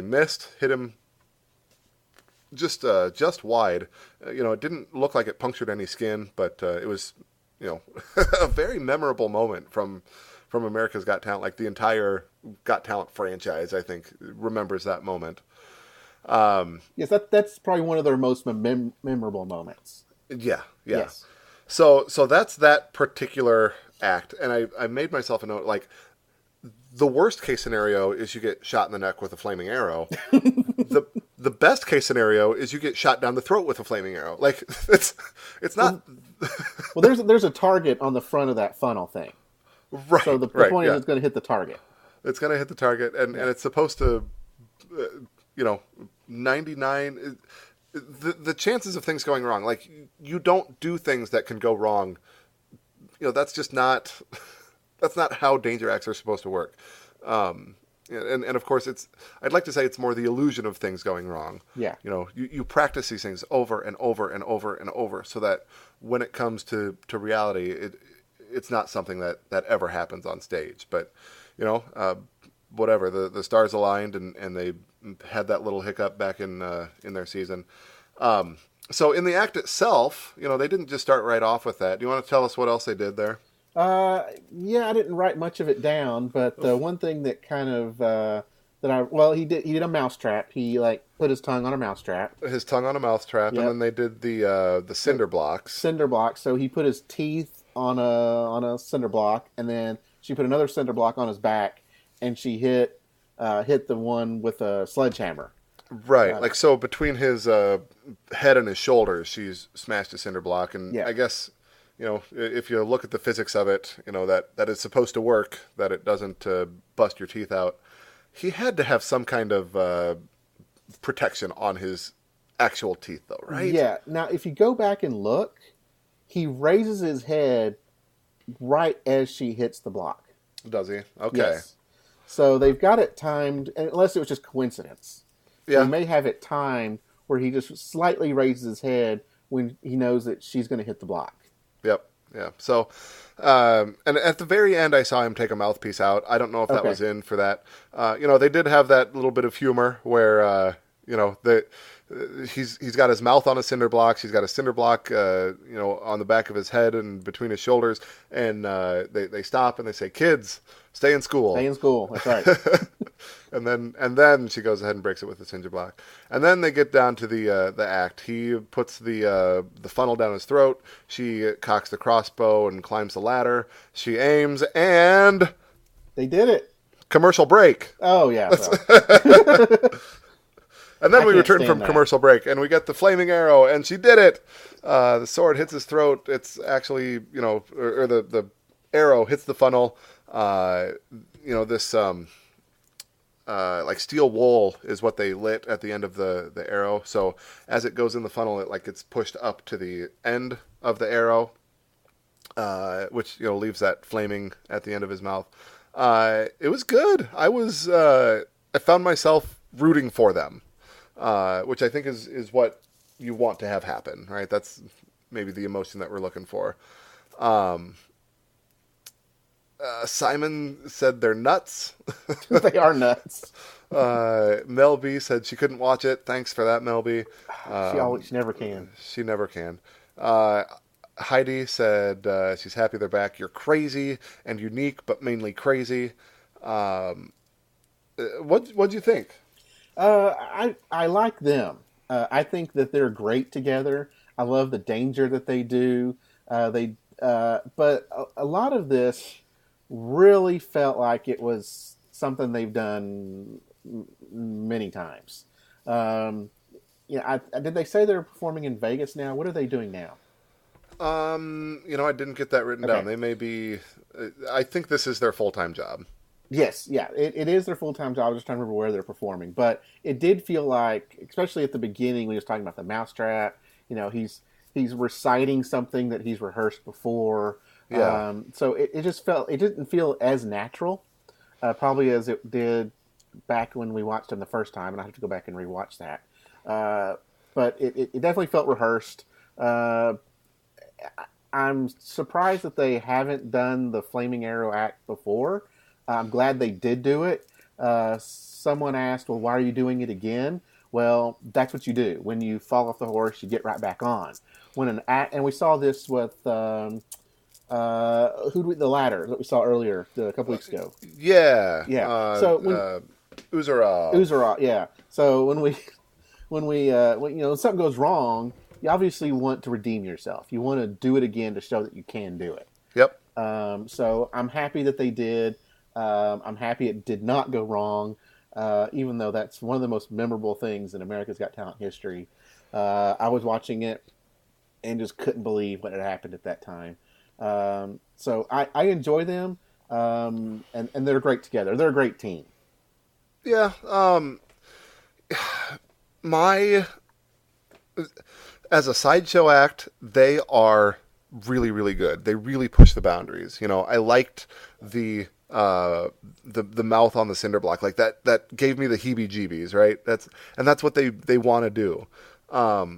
missed, hit him just wide. It didn't look like it punctured any skin, but it was, a very memorable moment from America's Got Talent. Like the entire Got Talent franchise, I think, remembers that moment. Yes, that's probably one of their most memorable moments. Yeah. Yes. So that's that particular act, and I made myself a note, like, the worst case scenario is you get shot in the neck with a flaming arrow. The best case scenario is you get shot down the throat with a flaming arrow. Like, it's not. Well, there's a target on the front of that funnel thing. Right. So the point is it's going to hit the target. It's going to hit the target, and it's supposed to, 99. The chances of things going wrong, like, you don't do things that can go wrong. That's just not. That's not how danger acts are supposed to work. And of course, I'd like to say it's more the illusion of things going wrong. Yeah. You practice these things over and over and over and over, so that when it comes to reality, it's not something that ever happens on stage. But, whatever, the stars aligned, and they had that little hiccup back in their season. So in the act itself, they didn't just start right off with that. Do you want to tell us what else they did there? Yeah, I didn't write much of it down, but one thing that kind of he did a mousetrap. He put his tongue on a mousetrap. His tongue on a mousetrap, yep. And then they did the cinder blocks. Cinder blocks. So he put his teeth on a cinder block, and then she put another cinder block on his back, and she hit the one with a sledgehammer. Right, so between his head and his shoulders, she's smashed a cinder block, and I guess. If you look at the physics of it, that it's supposed to work, that it doesn't bust your teeth out. He had to have some kind of protection on his actual teeth, though, right? Yeah. Now, if you go back and look, he raises his head right as she hits the block. Does he? Okay. Yes. So they've got it timed, unless it was just coincidence. Yeah. They may have it timed where he just slightly raises his head when he knows that she's going to hit the block. Yep. Yeah. So, and at the very end, I saw him take a mouthpiece out. I don't know if that was in for that. They did have that little bit of humor where, he's got his mouth on a cinder block. She's got a cinder block, on the back of his head and between his shoulders. And they stop and they say, "Kids, stay in school." Stay in school. That's right. And then she goes ahead and breaks it with the cinder block. And then they get down to the act. He puts the funnel down his throat. She cocks the crossbow and climbs the ladder. She aims, and they did it. Commercial break. Oh yeah. And then we return from commercial break, and we get the flaming arrow, and she did it. The sword hits his throat. It's actually, or the arrow hits the funnel. This like steel wool is what they lit at the end of the arrow. So as it goes in the funnel, it gets pushed up to the end of the arrow, which leaves that flaming at the end of his mouth. It was good. I found myself rooting for them, which I think is what you want to have happen, right? That's maybe the emotion that we're looking for. Simon said they're nuts. They are nuts. Mel B said she couldn't watch it. Thanks for that, Mel B. She never can. She never can. Heidi said she's happy they're back. You're crazy and unique, but mainly crazy. What'd you think? I like them. I think that they're great together. I love the danger that they do. But a lot of this really felt like it was something they've done many times. Did they say they're performing in Vegas now? What are they doing now? I didn't get that written down. They may be. I think this is their full-time job. Yes, yeah, it is their full-time job. I'm just trying to remember where they're performing, but it did feel like, especially at the beginning when he was talking about the mousetrap. He's reciting something that he's rehearsed before. Yeah. So it didn't feel as natural, probably as it did back when we watched him the first time, and I have to go back and rewatch that. But it definitely felt rehearsed. I'm surprised that they haven't done the Flaming Arrow act before. I'm glad they did do it. Someone asked, well, why are you doing it again? Well, that's what you do. When you fall off the horse, you get right back on. And we saw this with the ladder that we saw earlier a couple weeks ago. Yeah. So Uzura, yeah. So when something goes wrong, you obviously want to redeem yourself. You want to do it again to show that you can do it. Yep. So I'm happy that they did. I'm happy it did not go wrong, even though that's one of the most memorable things in America's Got Talent history. I was watching it and just couldn't believe what had happened at that time. So I enjoy them, and they're great together. They're a great team. Yeah. As a sideshow act, they are really, really good. They really push the boundaries. I liked the mouth on the cinder block, like that gave me the heebie-jeebies, right? That's what they want to do.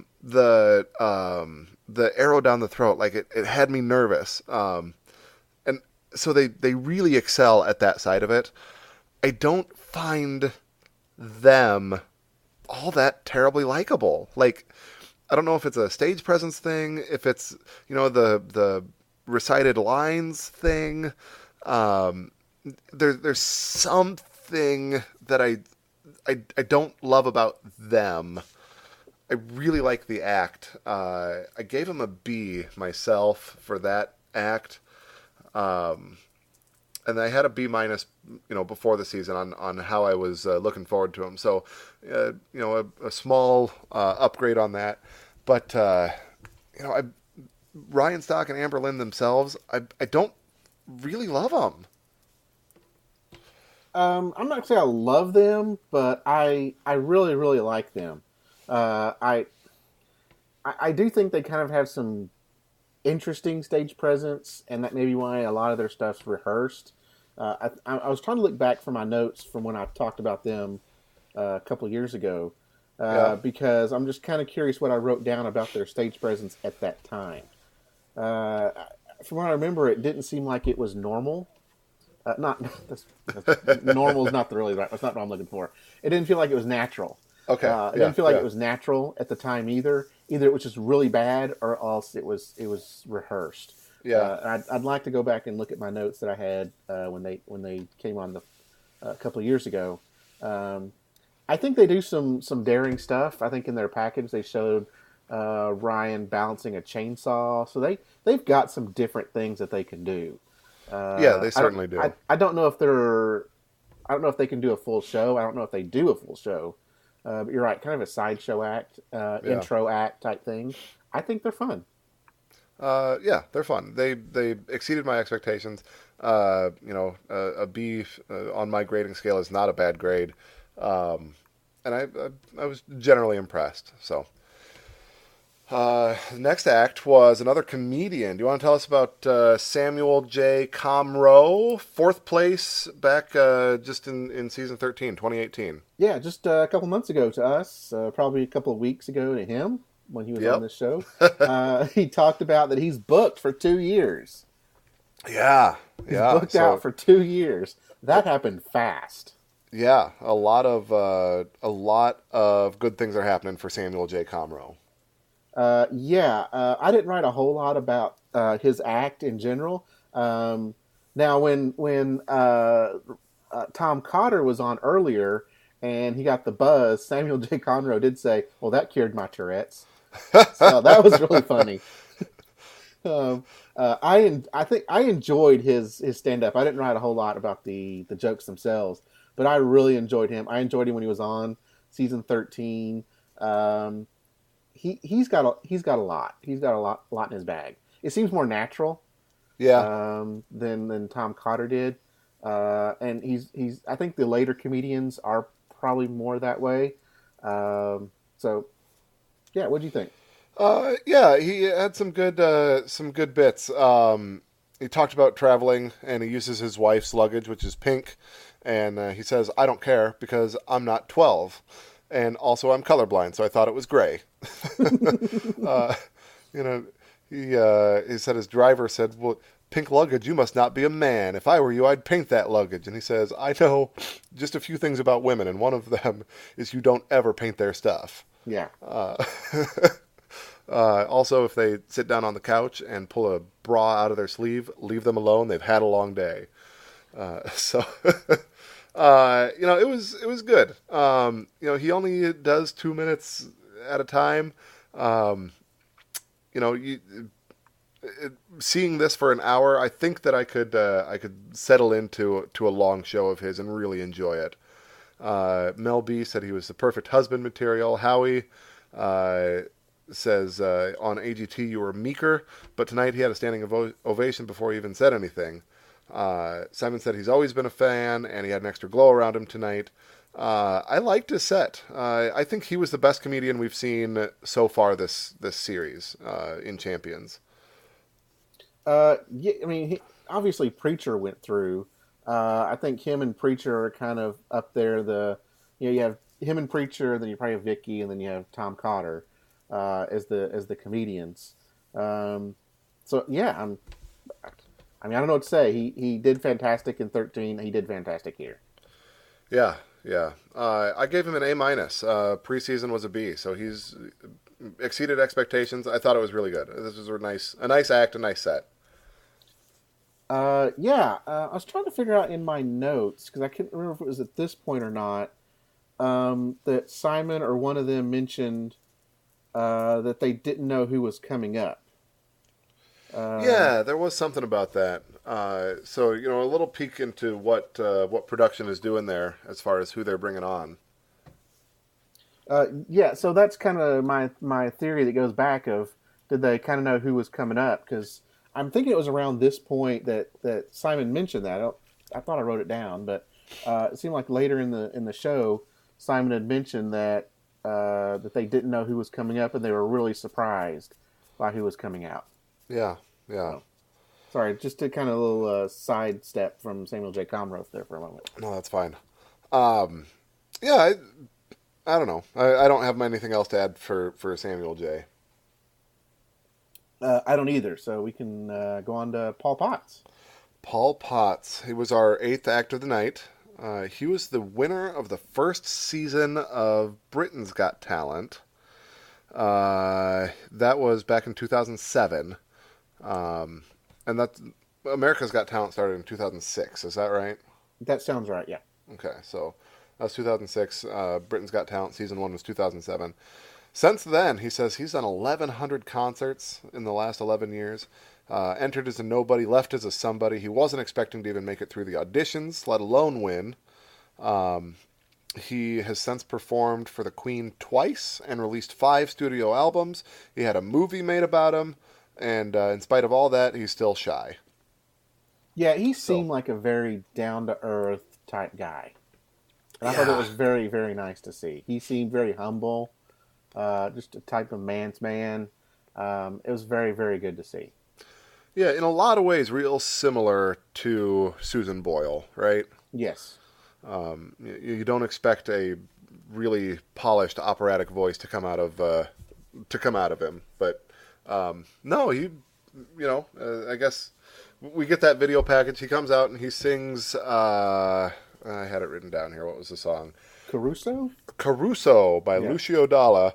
The arrow down the throat, like it had me nervous. And so they really excel at that side of it. I don't find them all that terribly likable. Like, I don't know if it's a stage presence thing, if it's, the recited lines thing. There's something that I don't love about them. I really like the act. I gave him a B myself for that act. And I had a B minus, before the season on how I was looking forward to him. So, a small upgrade on that. But, Ryan Stock and Amber Lynn themselves, I don't really love them. I'm not going to say I love them, but I really, really like them. I do think they kind of have some interesting stage presence, and that may be why a lot of their stuff's rehearsed. I was trying to look back for my notes from when I talked about them a couple of years ago, because I'm just kind of curious what I wrote down about their stage presence at that time. From what I remember, it didn't seem like it was normal. Normal is not the really right. That's not what I'm looking for. It didn't feel like it was natural. Okay. It didn't feel like it was natural at the time either. Either it was just really bad, or else it was rehearsed. Yeah. I'd like to go back and look at my notes that I had when they came on a couple of years ago. I think they do some daring stuff. I think in their package they showed Ryan balancing a chainsaw, so they've got some different things that they can do. They certainly do. I don't know if they can do a full show. I don't know if they do a full show. But you're right, kind of a sideshow act, intro act type thing. I think they're fun. They're fun. They exceeded my expectations. A B on my grading scale is not a bad grade, and I was generally impressed. So, the next act was another comedian. Do you want to tell us about Samuel J. Comroe, fourth place back just in season 13, 2018? Yeah, just a couple months ago to us, probably a couple of weeks ago to him when he was on this show. He talked about that he's booked for 2 years. He's booked out for 2 years. That happened fast. Yeah, a lot of good things are happening for Samuel J. Comroe. I didn't write a whole lot about his act in general. Now, when Tom Cotter was on earlier and he got the buzz, Samuel J. Conroe did say, "Well, that cured my Tourette's." So that was really funny. I think I enjoyed his stand-up. I didn't write a whole lot about the jokes themselves, but I really enjoyed him. I enjoyed him when he was on season 13. He's got a lot. He's got a lot in his bag. it seems more natural. Yeah. Than Tom Cotter did. And he's I think the later comedians are probably more that way. So yeah, what do you think? Yeah, he had some good bits. He talked about traveling, and he uses his wife's luggage, which is pink, and he says, "I don't care because I'm not 12, and also I'm colorblind, so I thought it was gray." uh, you know, he said his driver said, "Well, pink luggage, you must not be a man. If I were you, I'd paint that luggage." And he says, "I know just a few things about women, and one of them is you don't ever paint their stuff." Yeah. Also, if they sit down on the couch and pull a bra out of their sleeve, leave them alone. They've had a long day. So, it was good. He only does 2 minutes at a time. Seeing this for an hour, I think that I could settle into a long show of his and really enjoy it. Mel B said he was the perfect husband material. Howie says on AGT you were meeker, but tonight he had a standing ovation before he even said anything. Simon said he's always been a fan, and he had an extra glow around him tonight. I liked his set. I think he was the best comedian we've seen so far this series in Champions. Yeah, I mean, obviously Preacher went through. I think him and Preacher are kind of up there. You have him and Preacher, then you probably have Vicky, and then you have Tom Cotter as the comedians. So yeah, I don't know what to say. He did fantastic in 13. He did fantastic here. Yeah. I gave him an A-. Preseason was a B, so he's exceeded expectations. I thought it was really good. This was a nice act, a nice set. I was trying to figure out in my notes, because I couldn't remember if it was at this point or not, that Simon or one of them mentioned that they didn't know who was coming up. Yeah, there was something about that. So a little peek into what production is doing there as far as who they're bringing on. So that's kind of my theory that goes back of, did they kind of know who was coming up? Because I'm thinking it was around this point that Simon mentioned that. I thought I wrote it down, but it seemed like later in the show, Simon had mentioned that they didn't know who was coming up, and they were really surprised by who was coming out. Yeah. So, sorry, just to kind of a little sidestep from Samuel J. Comroe there for a moment. No, that's fine. I don't know. I don't have anything else to add for Samuel J. I don't either, so we can go on to Paul Potts. Paul Potts. He was our 8th act of the night. He was the winner of the first season of Britain's Got Talent. That was back in 2007. And that America's Got Talent started in 2006. Is that right? That sounds right, yeah. Okay, so that was 2006. Britain's Got Talent, season 1 was 2007. Since then, he says he's done 1,100 concerts in the last 11 years. Entered as a nobody, left as a somebody. He wasn't expecting to even make it through the auditions, let alone win. He has since performed for the Queen twice and released 5 studio albums. He had a movie made about him, and in spite of all that, he's still shy. Yeah, he seemed like a very down-to-earth type guy. And I thought it was very, very nice to see. He seemed very humble, just a type of man's man. It was very, very good to see. Yeah, in a lot of ways, real similar to Susan Boyle, right? Yes. You don't expect a really polished operatic voice to come out of him, but no, I guess we get that video package. He comes out and he sings. I had it written down here. What was the song? Caruso by Lucio Dalla.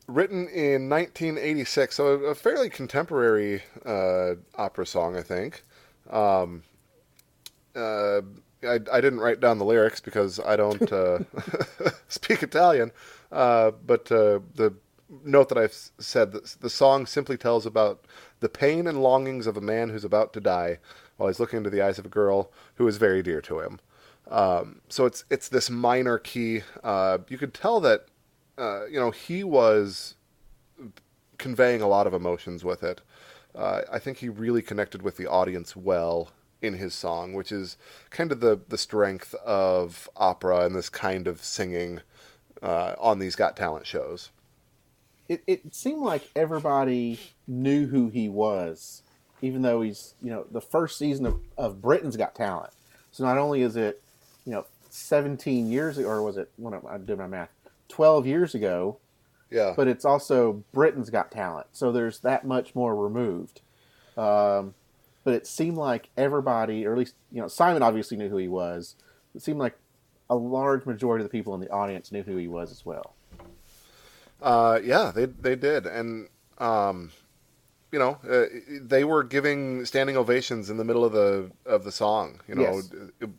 Written in 1986, so a fairly contemporary opera song, I think. I didn't write down the lyrics because I don't speak Italian, but the note that I've said, the song simply tells about the pain and longings of a man who's about to die while he's looking into the eyes of a girl who is very dear to him. So it's this minor key. You could tell that he was conveying a lot of emotions with it. I think he really connected with the audience well in his song, which is kind of the strength of opera and this kind of singing on these Got Talent shows. It seemed like everybody knew who he was, even though he's, the first season of Britain's Got Talent. So not only is it, 17 years ago, or was it, when I did my math, 12 years ago, Yeah. but it's also Britain's Got Talent. So there's that much more removed. But it seemed like everybody, or at least, Simon obviously knew who he was. It seemed like a large majority of the people in the audience knew who he was as well. Yeah, they did. And, they were giving standing ovations in the middle of the song. Yes.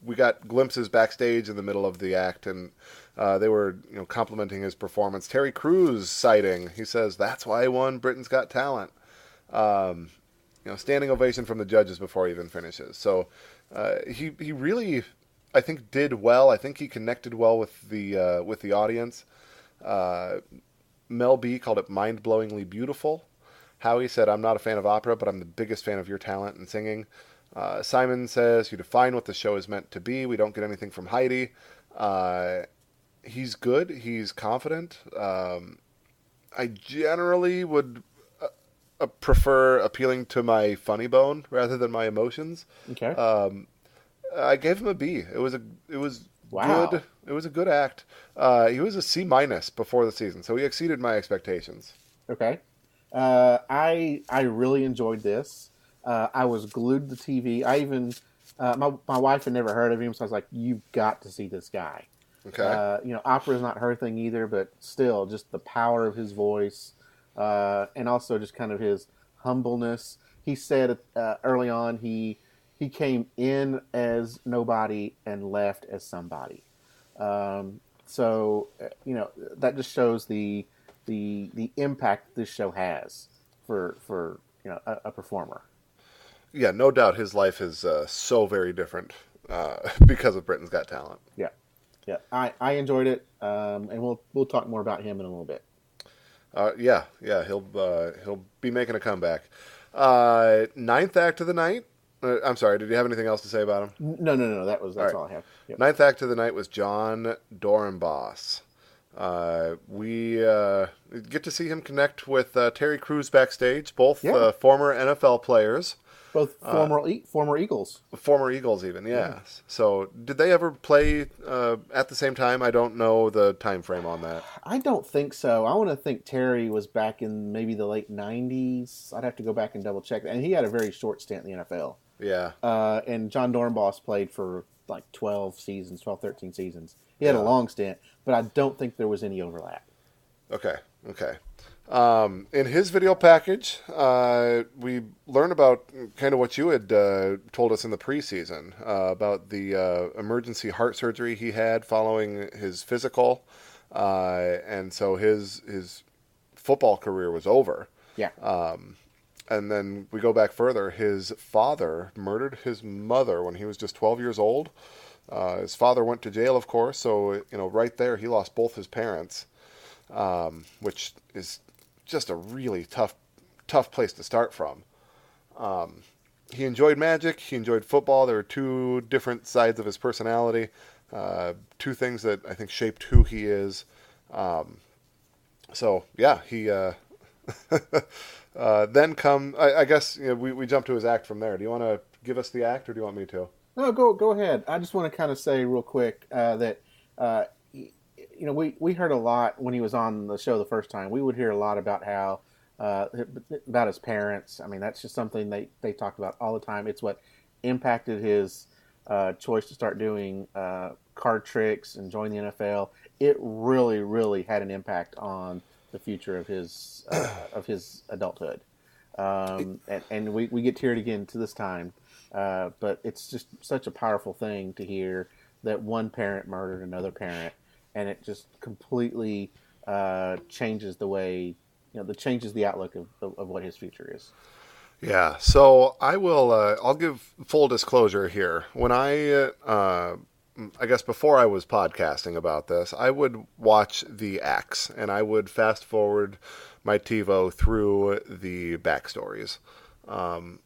We got glimpses backstage in the middle of the act, and they were complimenting his performance. Terry Crews citing, he says, "That's why I won Britain's Got Talent." Standing ovation from the judges before he even finishes. So he really, I think, did well. I think he connected well with the audience. Mel B called it mind-blowingly beautiful. Howie said, "I'm not a fan of opera, but I'm the biggest fan of your talent and singing." Simon says, "You define what the show is meant to be. We don't get anything from Heidi." He's good. He's confident. I generally would prefer appealing to my funny bone rather than my emotions. Okay. I gave him a B. It was Wow. good. It was a good act. He was a C- before the season, so he exceeded my expectations. Okay. I really enjoyed this. I was glued to the TV. I even my wife had never heard of him, so I was like, "You've got to see this guy." Okay. Opera is not her thing either, but still, just the power of his voice, and also just kind of his humbleness. He said early on he came in as nobody and left as somebody. So that just shows the impact this show has for a performer. Yeah, no doubt his life is so very different because of Britain's Got Talent. Yeah, yeah. I enjoyed it, and we'll talk more about him in a little bit. Yeah, he'll be making a comeback. Ninth act of the night. I'm sorry. Did you have anything else to say about him? No. That's all I have. Yep. Ninth act of the night was Jon Dorenbos. We get to see him connect with Terry Crews backstage, both former NFL players. Both former Eagles. Former Eagles even, yes. So did they ever play at the same time? I don't know the time frame on that. I don't think so. I want to think Terry was back in maybe the late 90s. I'd have to go back and double check. And he had a very short stint in the NFL. Yeah. And Jon Dorenbos played for like 12, 13 seasons. He had a long stint, but I don't think there was any overlap. Okay. In his video package, we learn about kind of what you had told us in the preseason about the emergency heart surgery he had following his physical, and so his football career was over. Yeah. And then we go back further. His father murdered his mother when he was just 12 years old. His father went to jail, of course, so right there he lost both his parents, which is just a really tough place to start from. He enjoyed magic. He enjoyed football. There were two different sides of his personality, two things that I think shaped who he is. So yeah, he then I guess we jump to his act from there. Do you want to give us the act, or do you want me to? No, go ahead. I just want to kind of say real quick that we heard a lot when he was on the show the first time. We would hear a lot about how about his parents. I mean, that's just something they talked about all the time. It's what impacted his choice to start doing card tricks and join the NFL. It really, really had an impact on the future of his adulthood. And we get to hear it again to this time. But it's just such a powerful thing to hear that one parent murdered another parent, and it just completely changes the way, changes the outlook of what his future is. Yeah, so I will. I'll give full disclosure here. When I I guess before I was podcasting about this, I would watch the acts, and I would fast forward my TiVo through the backstories. I'm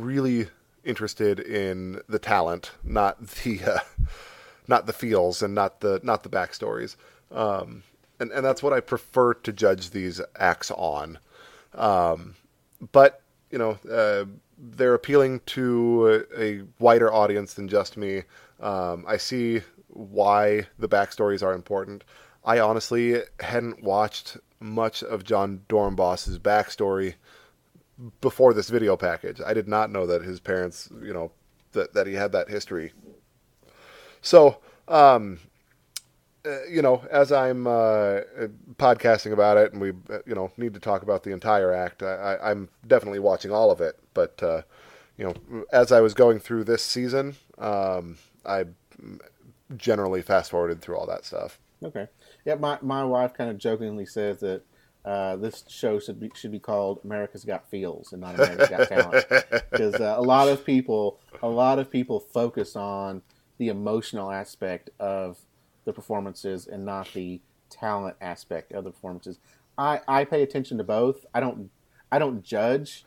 really interested in the talent, not the feels, and not the backstories. And that's what I prefer to judge these acts on. But they're appealing to a wider audience than just me. I see why the backstories are important. I honestly hadn't watched much of Jon Dorenbos' backstory before this video package. I did not know that his parents, that he had that history. So, as I'm podcasting about it, and we, need to talk about the entire act, I'm definitely watching all of it. But, as I was going through this season, I generally fast-forwarded through all that stuff. Okay. Yeah, my wife kind of jokingly says that this show should be called America's Got Feels and not America's Got Talent, because a lot of people focus on the emotional aspect of the performances and not the talent aspect of the performances. I pay attention to both. I don't judge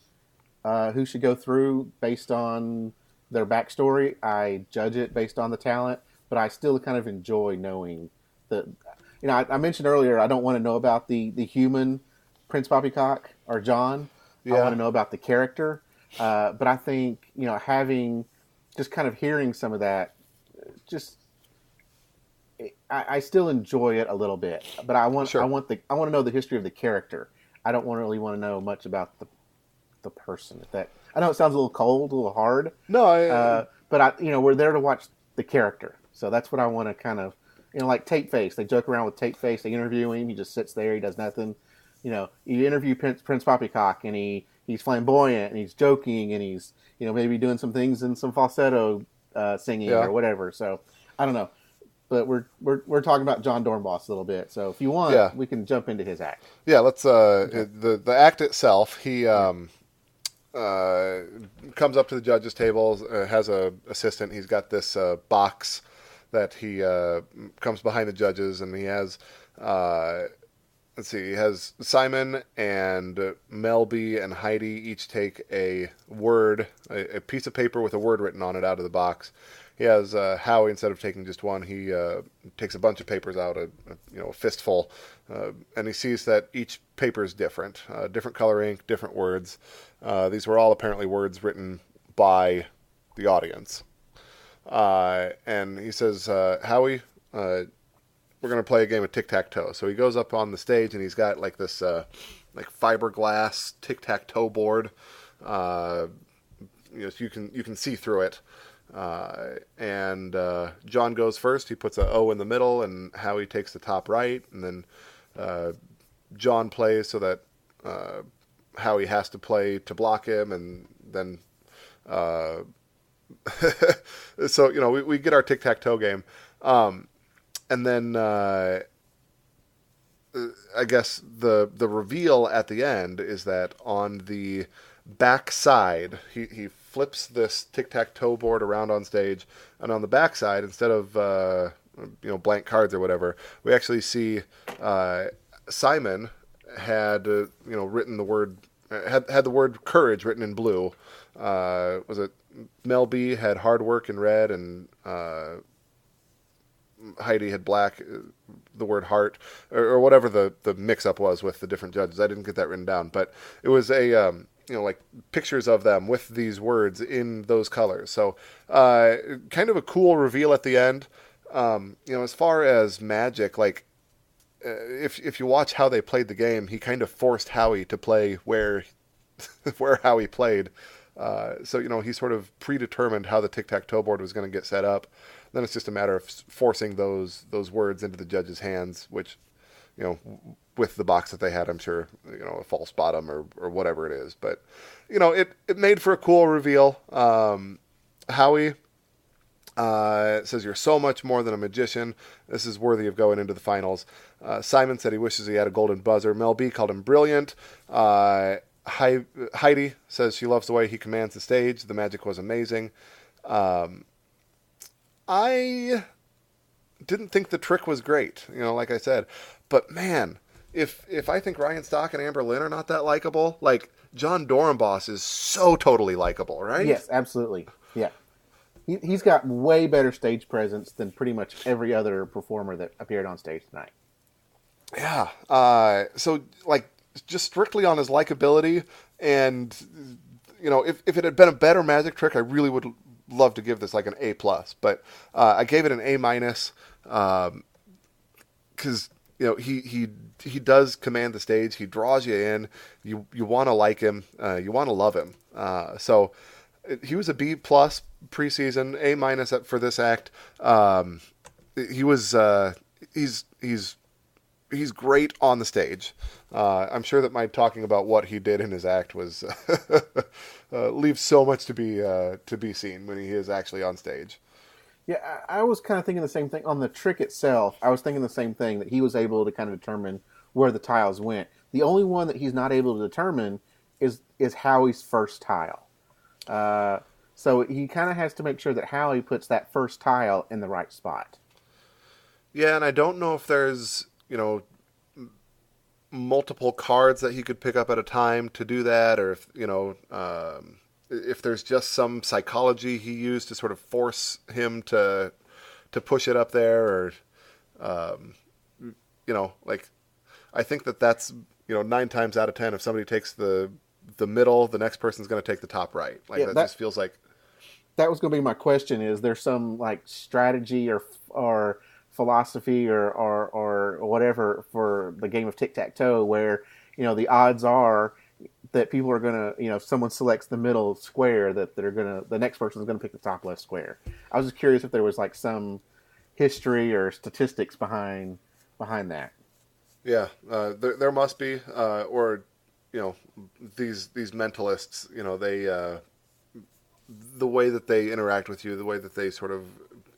who should go through based on their backstory. I judge it based on the talent, but I still kind of enjoy knowing that. I mentioned earlier I don't want to know about the human Prince Poppycock or Jon. Yeah. I want to know about the character. But I think having just kind of hearing some of that, I still enjoy it a little bit. But I want to know the history of the character. I don't really want to know much about the person. I know it sounds a little cold, a little hard. No, but we're there to watch the character. So that's what I want to kind of. Like Tape Face. They joke around with Tape Face. They interview him. He just sits there. He does nothing. You interview Prince Poppycock, and he's flamboyant, and he's joking, and he's maybe doing some things in some falsetto singing or whatever. So I don't know, but we're talking about Jon Dorenbos a little bit. So if you want, we can jump into his act. Yeah, let's. The act itself. He comes up to the judges' table. Has a assistant. He's got this box that he comes behind the judges, and he has, he has Simon and Mel B and Heidi each take a word, a piece of paper with a word written on it out of the box. He has Howie, instead of taking just one, he takes a bunch of papers out, a fistful, and he sees that each paper is different, different color ink, different words. These were all apparently words written by the audience. And he says, Howie, we're going to play a game of tic-tac-toe. So he goes up on the stage, and he's got like this fiberglass tic-tac-toe board. So you can see through it. And Jon goes first. He puts an O in the middle, and Howie takes the top right. And then Jon plays so that Howie has to play to block him, and then... So we get our tic-tac-toe game, and then I guess the reveal at the end is that on the back side, he flips this tic-tac-toe board around on stage, and on the back side, instead of blank cards or whatever, we actually see Simon had written the word had the word courage written in blue. Was it Mel B had hard work in red, and Heidi had black, the word heart, or whatever the mix-up was with the different judges. I didn't get that written down, but it was a like pictures of them with these words in those colors. So kind of a cool reveal at the end. As far as magic, like if you watch how they played the game, he kind of forced Howie to play where Howie played. So he sort of predetermined how the tic-tac-toe board was going to get set up. Then it's just a matter of forcing those words into the judge's hands, which, with the box that they had, I'm sure, a false bottom or whatever it is. But, it made for a cool reveal. Howie says, "You're so much more than a magician. This is worthy of going into the finals." Simon said he wishes he had a golden buzzer. Mel B called him brilliant. Heidi says she loves the way he commands the stage. The magic was amazing. I didn't think the trick was great, like I said. But man, if I think Ryan Stock and Amber Lynn are not that likable, like Jon Dorenbos is so totally likable, right? Yes, absolutely. Yeah. He's got way better stage presence than pretty much every other performer that appeared on stage tonight. Yeah. So, like, just strictly on his likability, and, if it had been a better magic trick, I really would love to give this like an A+. But I gave it an A-, because, he does command the stage. He draws you in. You want to like him. You want to love him. So he was a B+ preseason, A- for this act. He was he's great on the stage. I'm sure that my talking about what he did in his act was leaves so much to be seen when he is actually on stage. Yeah, I was kind of thinking the same thing on the trick itself. I was thinking the same thing, that he was able to kind of determine where the tiles went. The only one that he's not able to determine is Howie's first tile. So he kind of has to make sure that Howie puts that first tile in the right spot. Yeah, and I don't know if there's, multiple cards that he could pick up at a time to do that, or if there's just some psychology he used to sort of force him to push it up there, or like, I think that's 9 times out of 10, if somebody takes the middle, the next person's going to take the top right. Like, that just feels like. That was going to be my question: is there some like strategy or philosophy or whatever for the game of tic-tac-toe where the odds are that people are gonna, if someone selects the middle square, that the next person is gonna pick the top left square. I was just curious if there was like some history or statistics behind that. Yeah, there must be, or these mentalists, they the way that they interact with you, the way that they sort of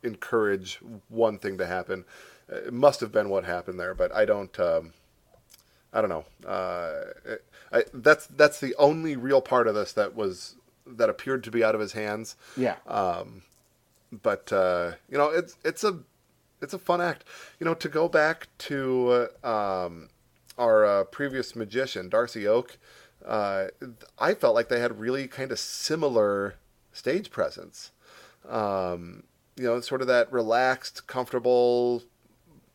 encourage one thing to happen, it must have been what happened there. But I don't know. That's the only real part of this that appeared to be out of his hands. Yeah. But it's a fun act. To go back to our previous magician, Darcy Oake. I felt like they had really kind of similar stage presence. Sort of that relaxed, comfortable,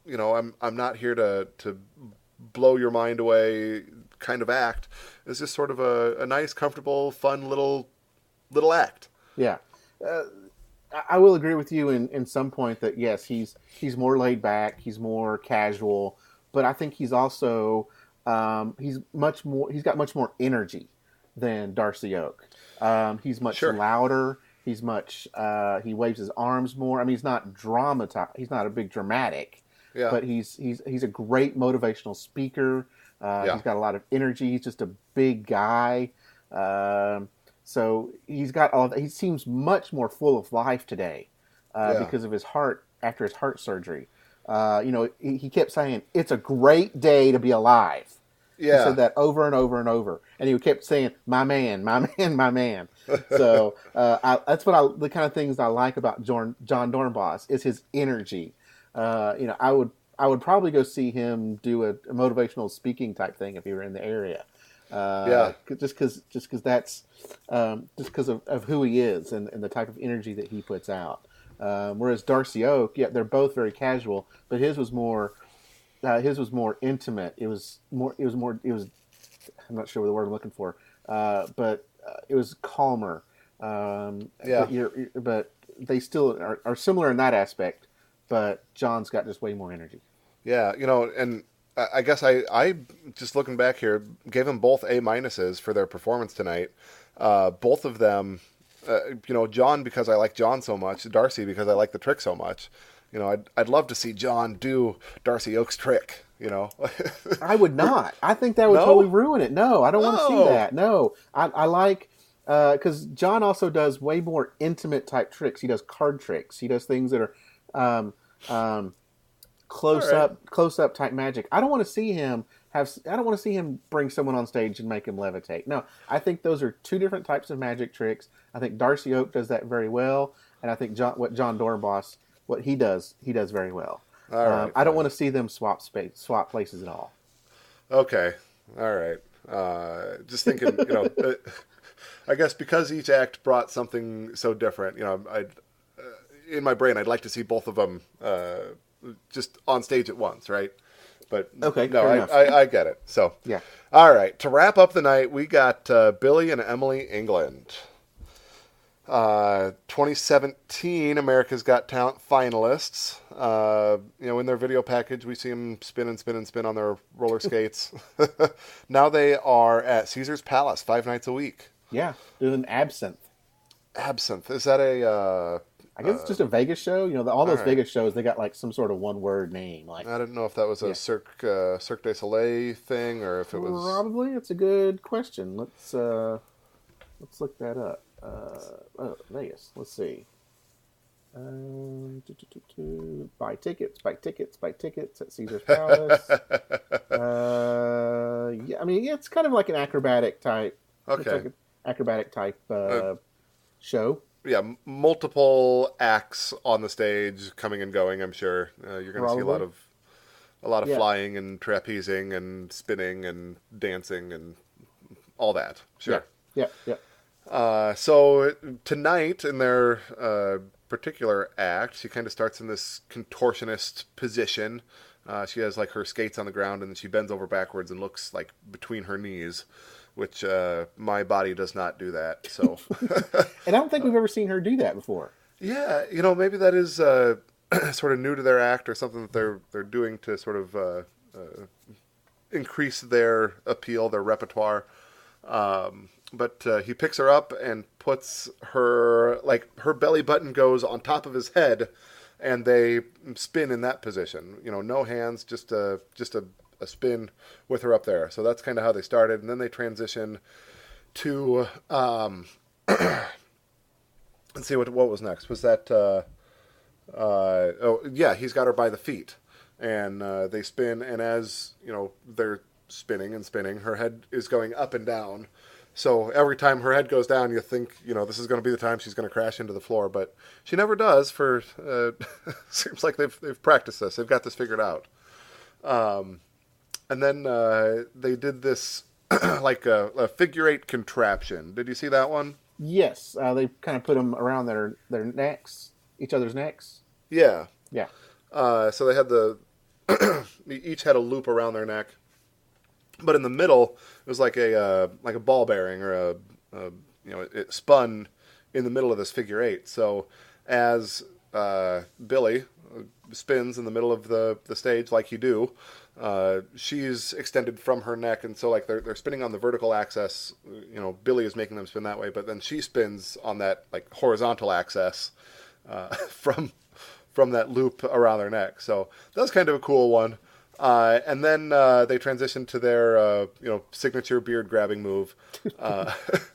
I'm not here to blow your mind away kind of act. It's just sort of a nice, comfortable, fun little act. Yeah. I will agree with you in some point that yes, he's more laid back, he's more casual, but I think he's also he's got much more energy than Darcy Oake. He's much louder. He's much he waves his arms more. I mean, he's not dramatized. He's not a big dramatic, but he's a great motivational speaker. He's got a lot of energy. He's just a big guy. So he's got all. He seems much more full of life today because of his heart after his heart surgery. He kept saying, "It's a great day to be alive." Yeah. He said that over and over and over, and he kept saying, "My man, my man, my man." So that's the kind of things I like about Jon Dorenbos is his energy. I would probably go see him do a motivational speaking type thing if he were in the area. Just because that's just because of who he is and the type of energy that he puts out. Whereas Darcy Oake, they're both very casual, but his was more intimate. It was I'm not sure what the word I'm looking for, but it was calmer. But they still are similar in that aspect, but John's got just way more energy. Yeah, and I guess I just looking back here, gave them both A- for their performance tonight. Both of them, Jon because I like Jon so much, Darcy because I like the trick so much. I'd love to see Jon do Darcy Oake's trick. I would not. I think that would totally ruin it. No, I don't want to see that. No, I like because Jon also does way more intimate type tricks. He does card tricks. He does things that are close up type magic. I don't want to see him bring someone on stage and make him levitate. No, I think those are two different types of magic tricks. I think Darcy Oake does that very well, and I think what Jon Dorenbos what he does very well. All right, I don't fine. want to see them swap places at all. Okay. All right. Just thinking, I guess because each act brought something so different, in my brain, I'd like to see both of them just on stage at once, right? But Okay, no, fair enough. I get it. So, Yeah. all right. To wrap up the night, we got Billy and Emily England. 2017 America's Got Talent finalists. In their video package, we see them spin and spin and spin on their roller skates. Now they are at Caesar's Palace 5 nights a week. Yeah, doing Absinthe. Absinthe. Is that a... I guess it's just a Vegas show. All those right. Vegas shows, they got like some sort of one-word name. Like I didn't know if that was a Cirque du Soleil thing or if it was... Probably. It's a good question. Let's look that up. Vegas. Let's see. Buy tickets at Caesar's Palace. It's kind of like an acrobatic type. Okay. It's like an acrobatic type show. Yeah, multiple acts on the stage, coming and going. I'm sure you're going to see a lot of flying and trapezing and spinning and dancing and all that. Sure. Yeah. So tonight, in their particular act, she kind of starts in this contortionist position. She has like her skates on the ground, and then she bends over backwards and looks like between her knees, which my body does not do that. So, and I don't think we've ever seen her do that before. Yeah, maybe that is sort of new to their act or something that they're doing to sort of increase their appeal, their repertoire. But he picks her up and puts her belly button goes on top of his head, and they spin in that position. No hands, just a spin with her up there. So that's kind of how they started, and then they transition to let's see what was next. Was that he's got her by the feet, and they spin, and as they're spinning and spinning, her head is going up and down. So every time her head goes down, you think, this is going to be the time she's going to crash into the floor. But she never does. Seems like they've practiced this. They've got this figured out. And then they did this like a figure eight contraption. Did you see that one? Yes. They kind of put them around their necks, each other's necks. Yeah. Yeah. So they had each had a loop around their neck. But in the middle, it was like a ball bearing, or it spun in the middle of this figure eight. So as Billy spins in the middle of the stage, like you do, she's extended from her neck, and so like they're spinning on the vertical axis. Billy is making them spin that way, but then she spins on that like horizontal axis from that loop around their neck. So that's kind of a cool one. And then they transitioned to their signature beard grabbing move,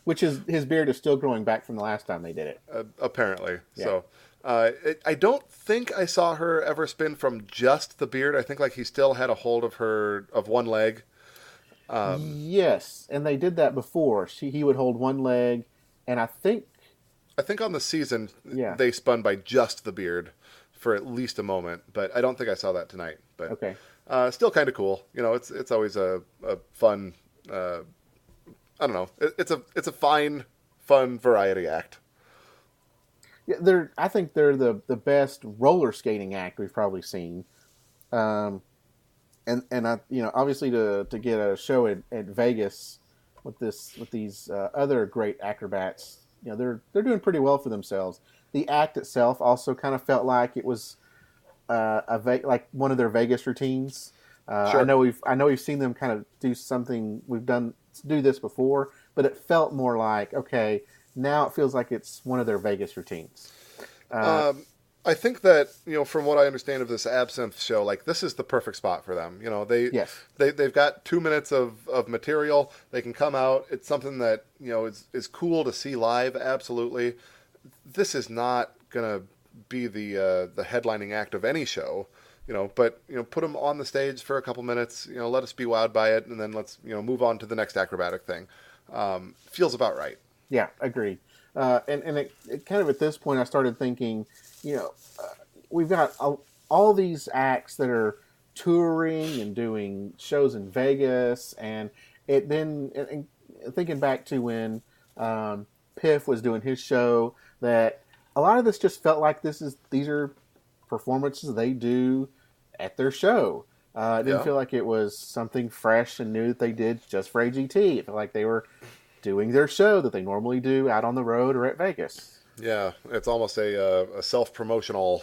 which is his beard is still growing back from the last time they did it. Apparently, yeah. So I don't think I saw her ever spin from just the beard. I think like he still had a hold of one leg. Yes, and they did that before. He would hold one leg, and I think on the season yeah. they spun by just the beard for at least a moment, but I don't think I saw that tonight. But okay. Still kind of cool. It's always a fun. I don't know. It's a fine, fun variety act. Yeah, I think they're the best roller skating act we've probably seen. And I obviously to get a show at Vegas with these other great acrobats, they're doing pretty well for themselves. The act itself also kind of felt like it was like one of their Vegas routines. Sure. I know we've seen them kind of do something. Do this before, but it felt more like, okay, now it feels like it's one of their Vegas routines. I think that from what I understand of this Absinthe show, like this is the perfect spot for them. They've got 2 minutes of material. They can come out. It's something that is cool to see live. Absolutely. This is not gonna be the headlining act of any show, but put them on the stage for a couple minutes, let us be wowed by it, and then let's move on to the next acrobatic thing. Feels about right. Yeah, agreed. And it kind of at this point I started thinking, we've got all these acts that are touring and doing shows in Vegas, and thinking back to when Piff was doing his show, that a lot of this just felt like these are performances they do at their show. It didn't feel like it was something fresh and new that they did just for AGT. It felt like they were doing their show that they normally do out on the road or at Vegas. Yeah, it's almost a self-promotional.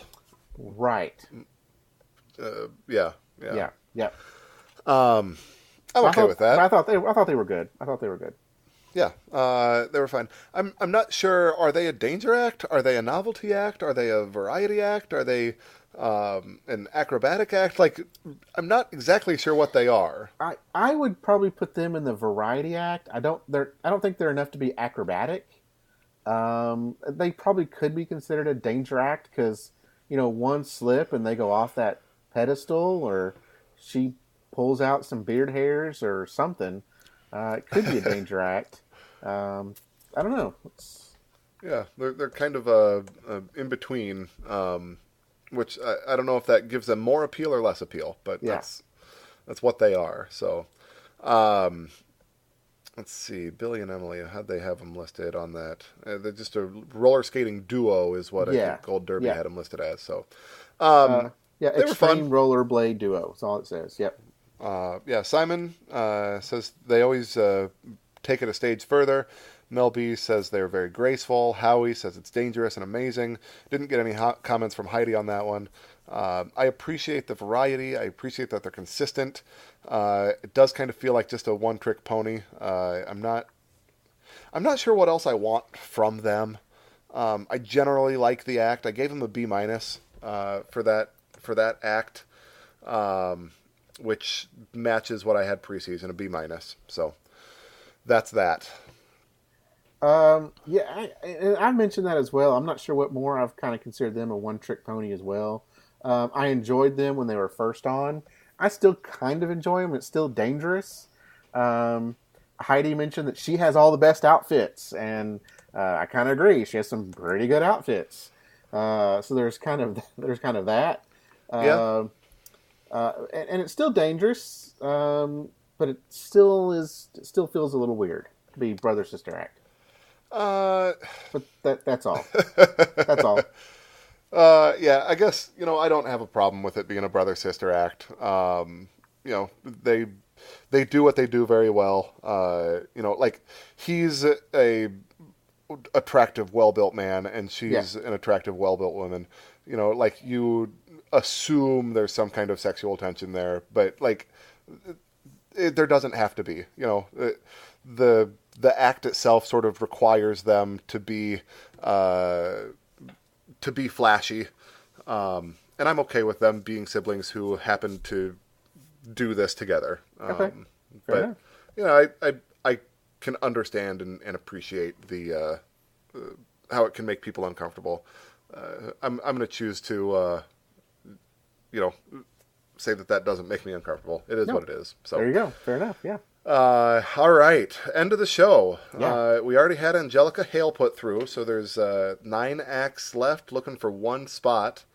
Right. Yeah. I'm okay with that. I thought they were good. Yeah, they were fine. I'm not sure. Are they a danger act? Are they a novelty act? Are they a variety act? Are they an acrobatic act? Like, I'm not exactly sure what they are. I would probably put them in the variety act. I don't think they're enough to be acrobatic. They probably could be considered a danger act because, one slip and they go off that pedestal, or she pulls out some beard hairs or something. It could be a danger act. I don't know. Yeah, they're kind of in between, which I don't know if that gives them more appeal or less appeal, but that's what they are. So, let's see, Billy and Emily, how'd they have them listed on that? They're just a roller skating duo is what I think Gold Derby had them listed as. So, they extreme were fun. rollerblade duo. That's all it says. Yep. Simon says they always take it a stage further. Mel B says they're very graceful. Howie says it's dangerous and amazing. Didn't get any comments from Heidi on that one. I appreciate the variety. I appreciate that they're consistent. It does kind of feel like just a one-trick pony. I'm not sure what else I want from them. I generally like the act. I gave them a B- for that act, which matches what I had preseason, a B-. So that's that. I mentioned that as well. I'm not sure what more. I've kind of considered them a one-trick pony as well. I enjoyed them when they were first on. I still kind of enjoy them. It's still dangerous. Heidi mentioned that she has all the best outfits, and I kind of agree. She has some pretty good outfits. So there's kind of that. And it's still dangerous, but it still feels a little weird to be brother sister act. But that's all. That's all. I guess, I don't have a problem with it being a brother sister act. They do what they do very well. Like, he's a attractive, well-built man, and she's an attractive, well-built woman. Like, you assume there's some kind of sexual tension there, but like, there doesn't have to be. The act itself sort of requires them to be flashy, and I'm okay with them being siblings who happen to do this together. Okay. But I can understand and appreciate the how it can make people uncomfortable. I'm going to choose to say that doesn't make me uncomfortable. It is what it is. So there you go. Fair enough. Yeah. All right. End of the show. Yeah. We already had Angelica Hale put through, so there's 9 acts left, looking for one spot.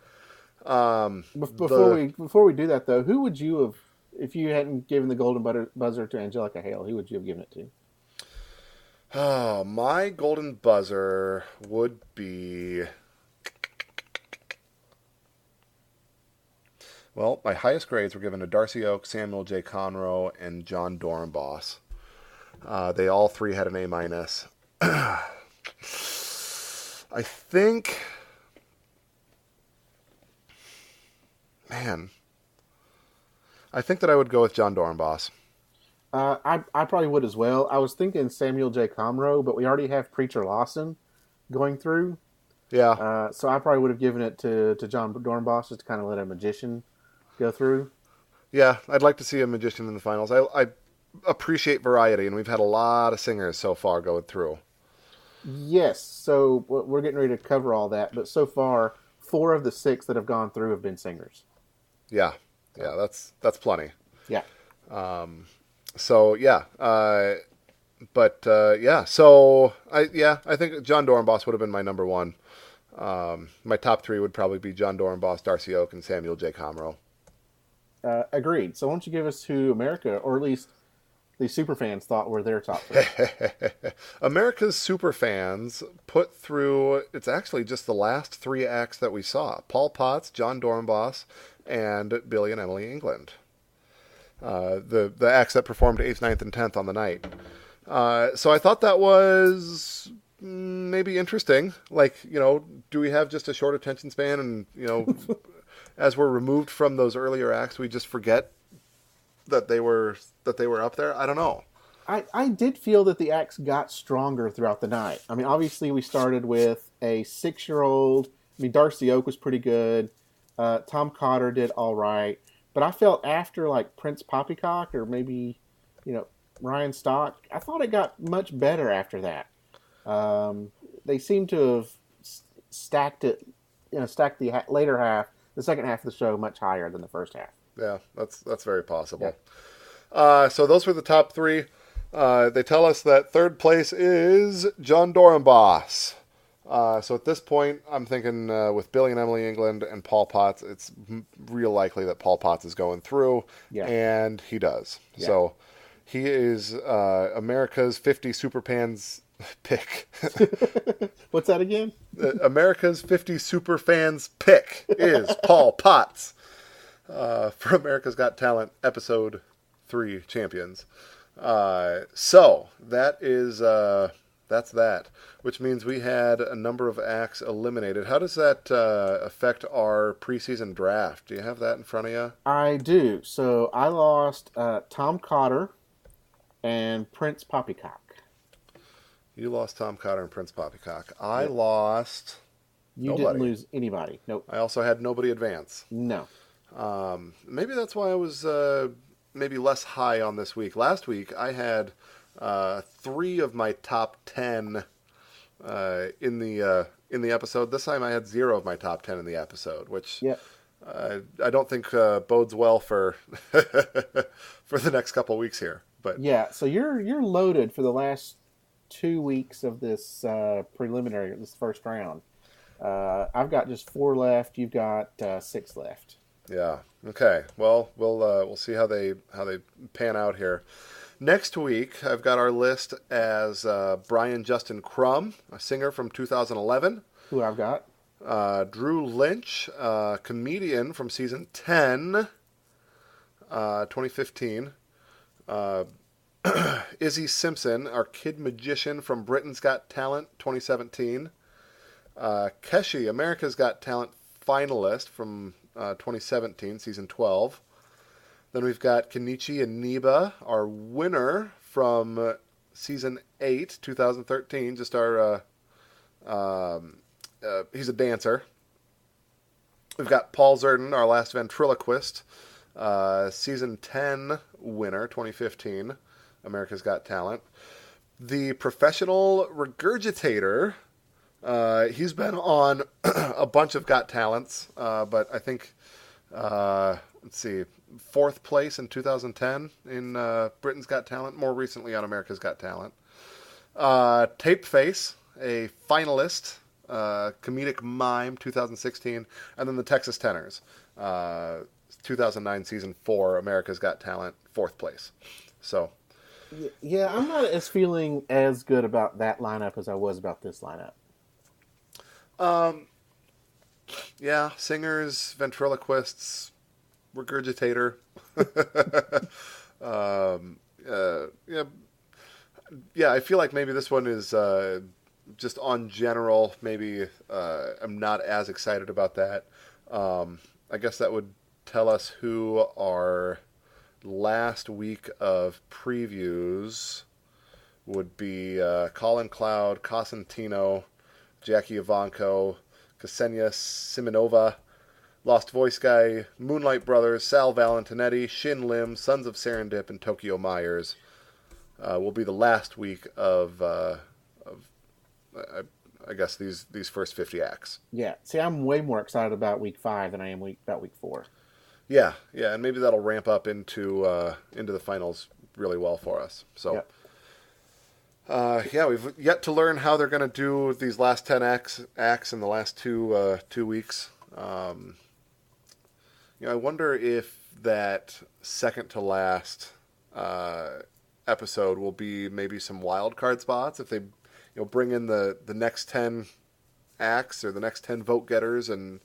Before we do that, though, who would you have, if you hadn't given the golden buzzer to Angelica Hale, who would you have given it to? Oh, my golden buzzer would be... Well, my highest grades were given to Darcy Oake, Samuel J. Comroe, and Jon Dorenbos. They all 3 had an A-. I think... Man. I think that I would go with Jon Dorenbos. I probably would as well. I was thinking Samuel J. Comroe, but we already have Preacher Lawson going through. Yeah. So I probably would have given it to Jon Dorenbos just to kind of let a magician go through. Yeah, I'd like to see a magician in the finals. I appreciate variety, and we've had a lot of singers so far going through. Yes, so we're getting ready to cover all that, but so far, 4 of the 6 that have gone through have been singers. Yeah, that's plenty. Yeah. So yeah, I think Jon Dorenbos would have been my number one. My top three would probably be Jon Dorenbos, Darcy Oake, and Samuel J. Comroe. Agreed. So why don't you give us who America, or at least the superfans, thought were their top three? America's superfans put through, it's actually just the last three acts that we saw. Paul Potts, Jon Dorenbos, and Billy and Emily England. The acts that performed 8th, 9th, and 10th on the night. So I thought that was maybe interesting. Like, do we have just a short attention span and, as we're removed from those earlier acts, we just forget that they were up there? I don't know. I did feel that the acts got stronger throughout the night. I mean, obviously we started with a 6-year-old. I mean, Darcy Oake was pretty good. Tom Cotter did all right. But I felt after, like, Prince Poppycock or maybe, Ryan Stock, I thought it got much better after that. They seem to have stacked the later half, the second half of the show, much higher than the first half. Yeah, that's very possible. Yeah. So those were the top three. They tell us that third place is Jon Dorenbos. So at this point, I'm thinking with Billy and Emily England and Paul Potts, it's real likely that Paul Potts is going through, and he does. Yeah. So he is America's 50 Superfans pick. What's that again? America's 50 Superfans pick is Paul Potts for America's Got Talent Episode 3 Champions. So that is... that's that, which means we had a number of acts eliminated. How does that affect our preseason draft? Do you have that in front of you? I do. So I lost Tom Cotter and Prince Poppycock. You lost Tom Cotter and Prince Poppycock. I lost nobody. Didn't lose anybody. Nope. I also had nobody advance. No. Maybe that's why I was maybe less high on this week. Last week I had... 3 of my top 10 in the episode. This time I had 0 of my top 10 in the episode, which I don't think bodes well for for the next couple weeks here. But yeah, so you're loaded for the last 2 weeks of this preliminary, this first round. I've got just 4 left. You've got 6 left. Yeah. Okay. Well, we'll see how they pan out here. Next week, I've got our list as Brian Justin Crum, a singer from 2011. Who I've got? Drew Lynch, comedian from season 10, 2015. Izzy Simpson, our kid magician from Britain's Got Talent, 2017. Keshi, America's Got Talent finalist from 2017, season 12. Then we've got Kenichi Aniba, our winner from season 8, 2013. Just our, he's a dancer. We've got Paul Zerden, our last ventriloquist, season 10 winner, 2015, America's Got Talent. The professional regurgitator, he's been on a bunch of Got Talents, but I think, let's see, 4th place in 2010 in Britain's Got Talent, more recently on America's Got Talent. Tape Face, a finalist, comedic mime, 2016, and then the Texas Tenors, 2009 season 4, America's Got Talent, 4th place. So, yeah, I'm not feeling as good about that lineup as I was about this lineup. Yeah, singers, ventriloquists, regurgitator. Yeah, I feel like maybe this one is just on general. Maybe I'm not as excited about that. I guess that would tell us who our last week of previews would be. Colin Cloud, Cosentino, Jackie Ivanko, Ksenia Simonova, Lost Voice Guy, Moonlight Brothers, Sal Valentinetti, Shin Lim, Sons of Serendip, and Tokyo Myers will be the last week of I guess these first 50 acts. Yeah. See, I'm way more excited about week 5 than I am about week 4. Yeah, and maybe that'll ramp up into the finals really well for us. So, yep. Yeah, we've yet to learn how they're going to do these last 10 acts in the last 2 weeks. I wonder if that second to last episode will be maybe some wild card spots if they bring in the next 10 acts or the next 10 vote getters and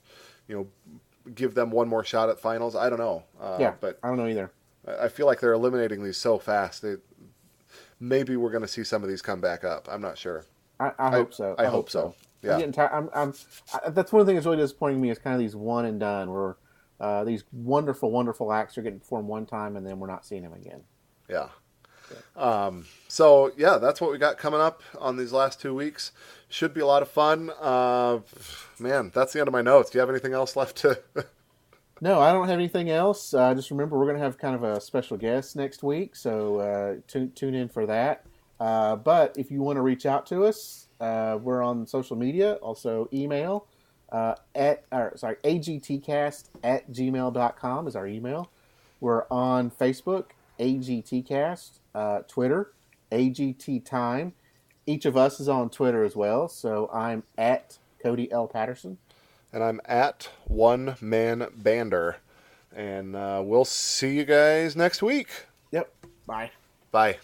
give them one more shot at finals. I don't know. But I don't know either. I feel like they're eliminating these so fast. Maybe we're going to see some of these come back up. I'm not sure. I hope so. I hope so. Yeah. I'm getting tired. That's one of the things that's really disappointing me is kind of these one and done where these wonderful, wonderful acts are getting performed one time and then we're not seeing them again. Yeah. So that's what we got coming up on these last 2 weeks. Should be a lot of fun. Man, that's the end of my notes. Do you have anything else left to? No, I don't have anything else. Just remember, we're going to have kind of a special guest next week, so tune in for that. But if you want to reach out to us, we're on social media, also email agtcast@gmail.com is our email. We're on Facebook, AGTcast, Twitter, AGT Time. Each of us is on Twitter as well, so I'm at Cody L. Patterson. And I'm at One Man Bander. And we'll see you guys next week. Yep. Bye. Bye.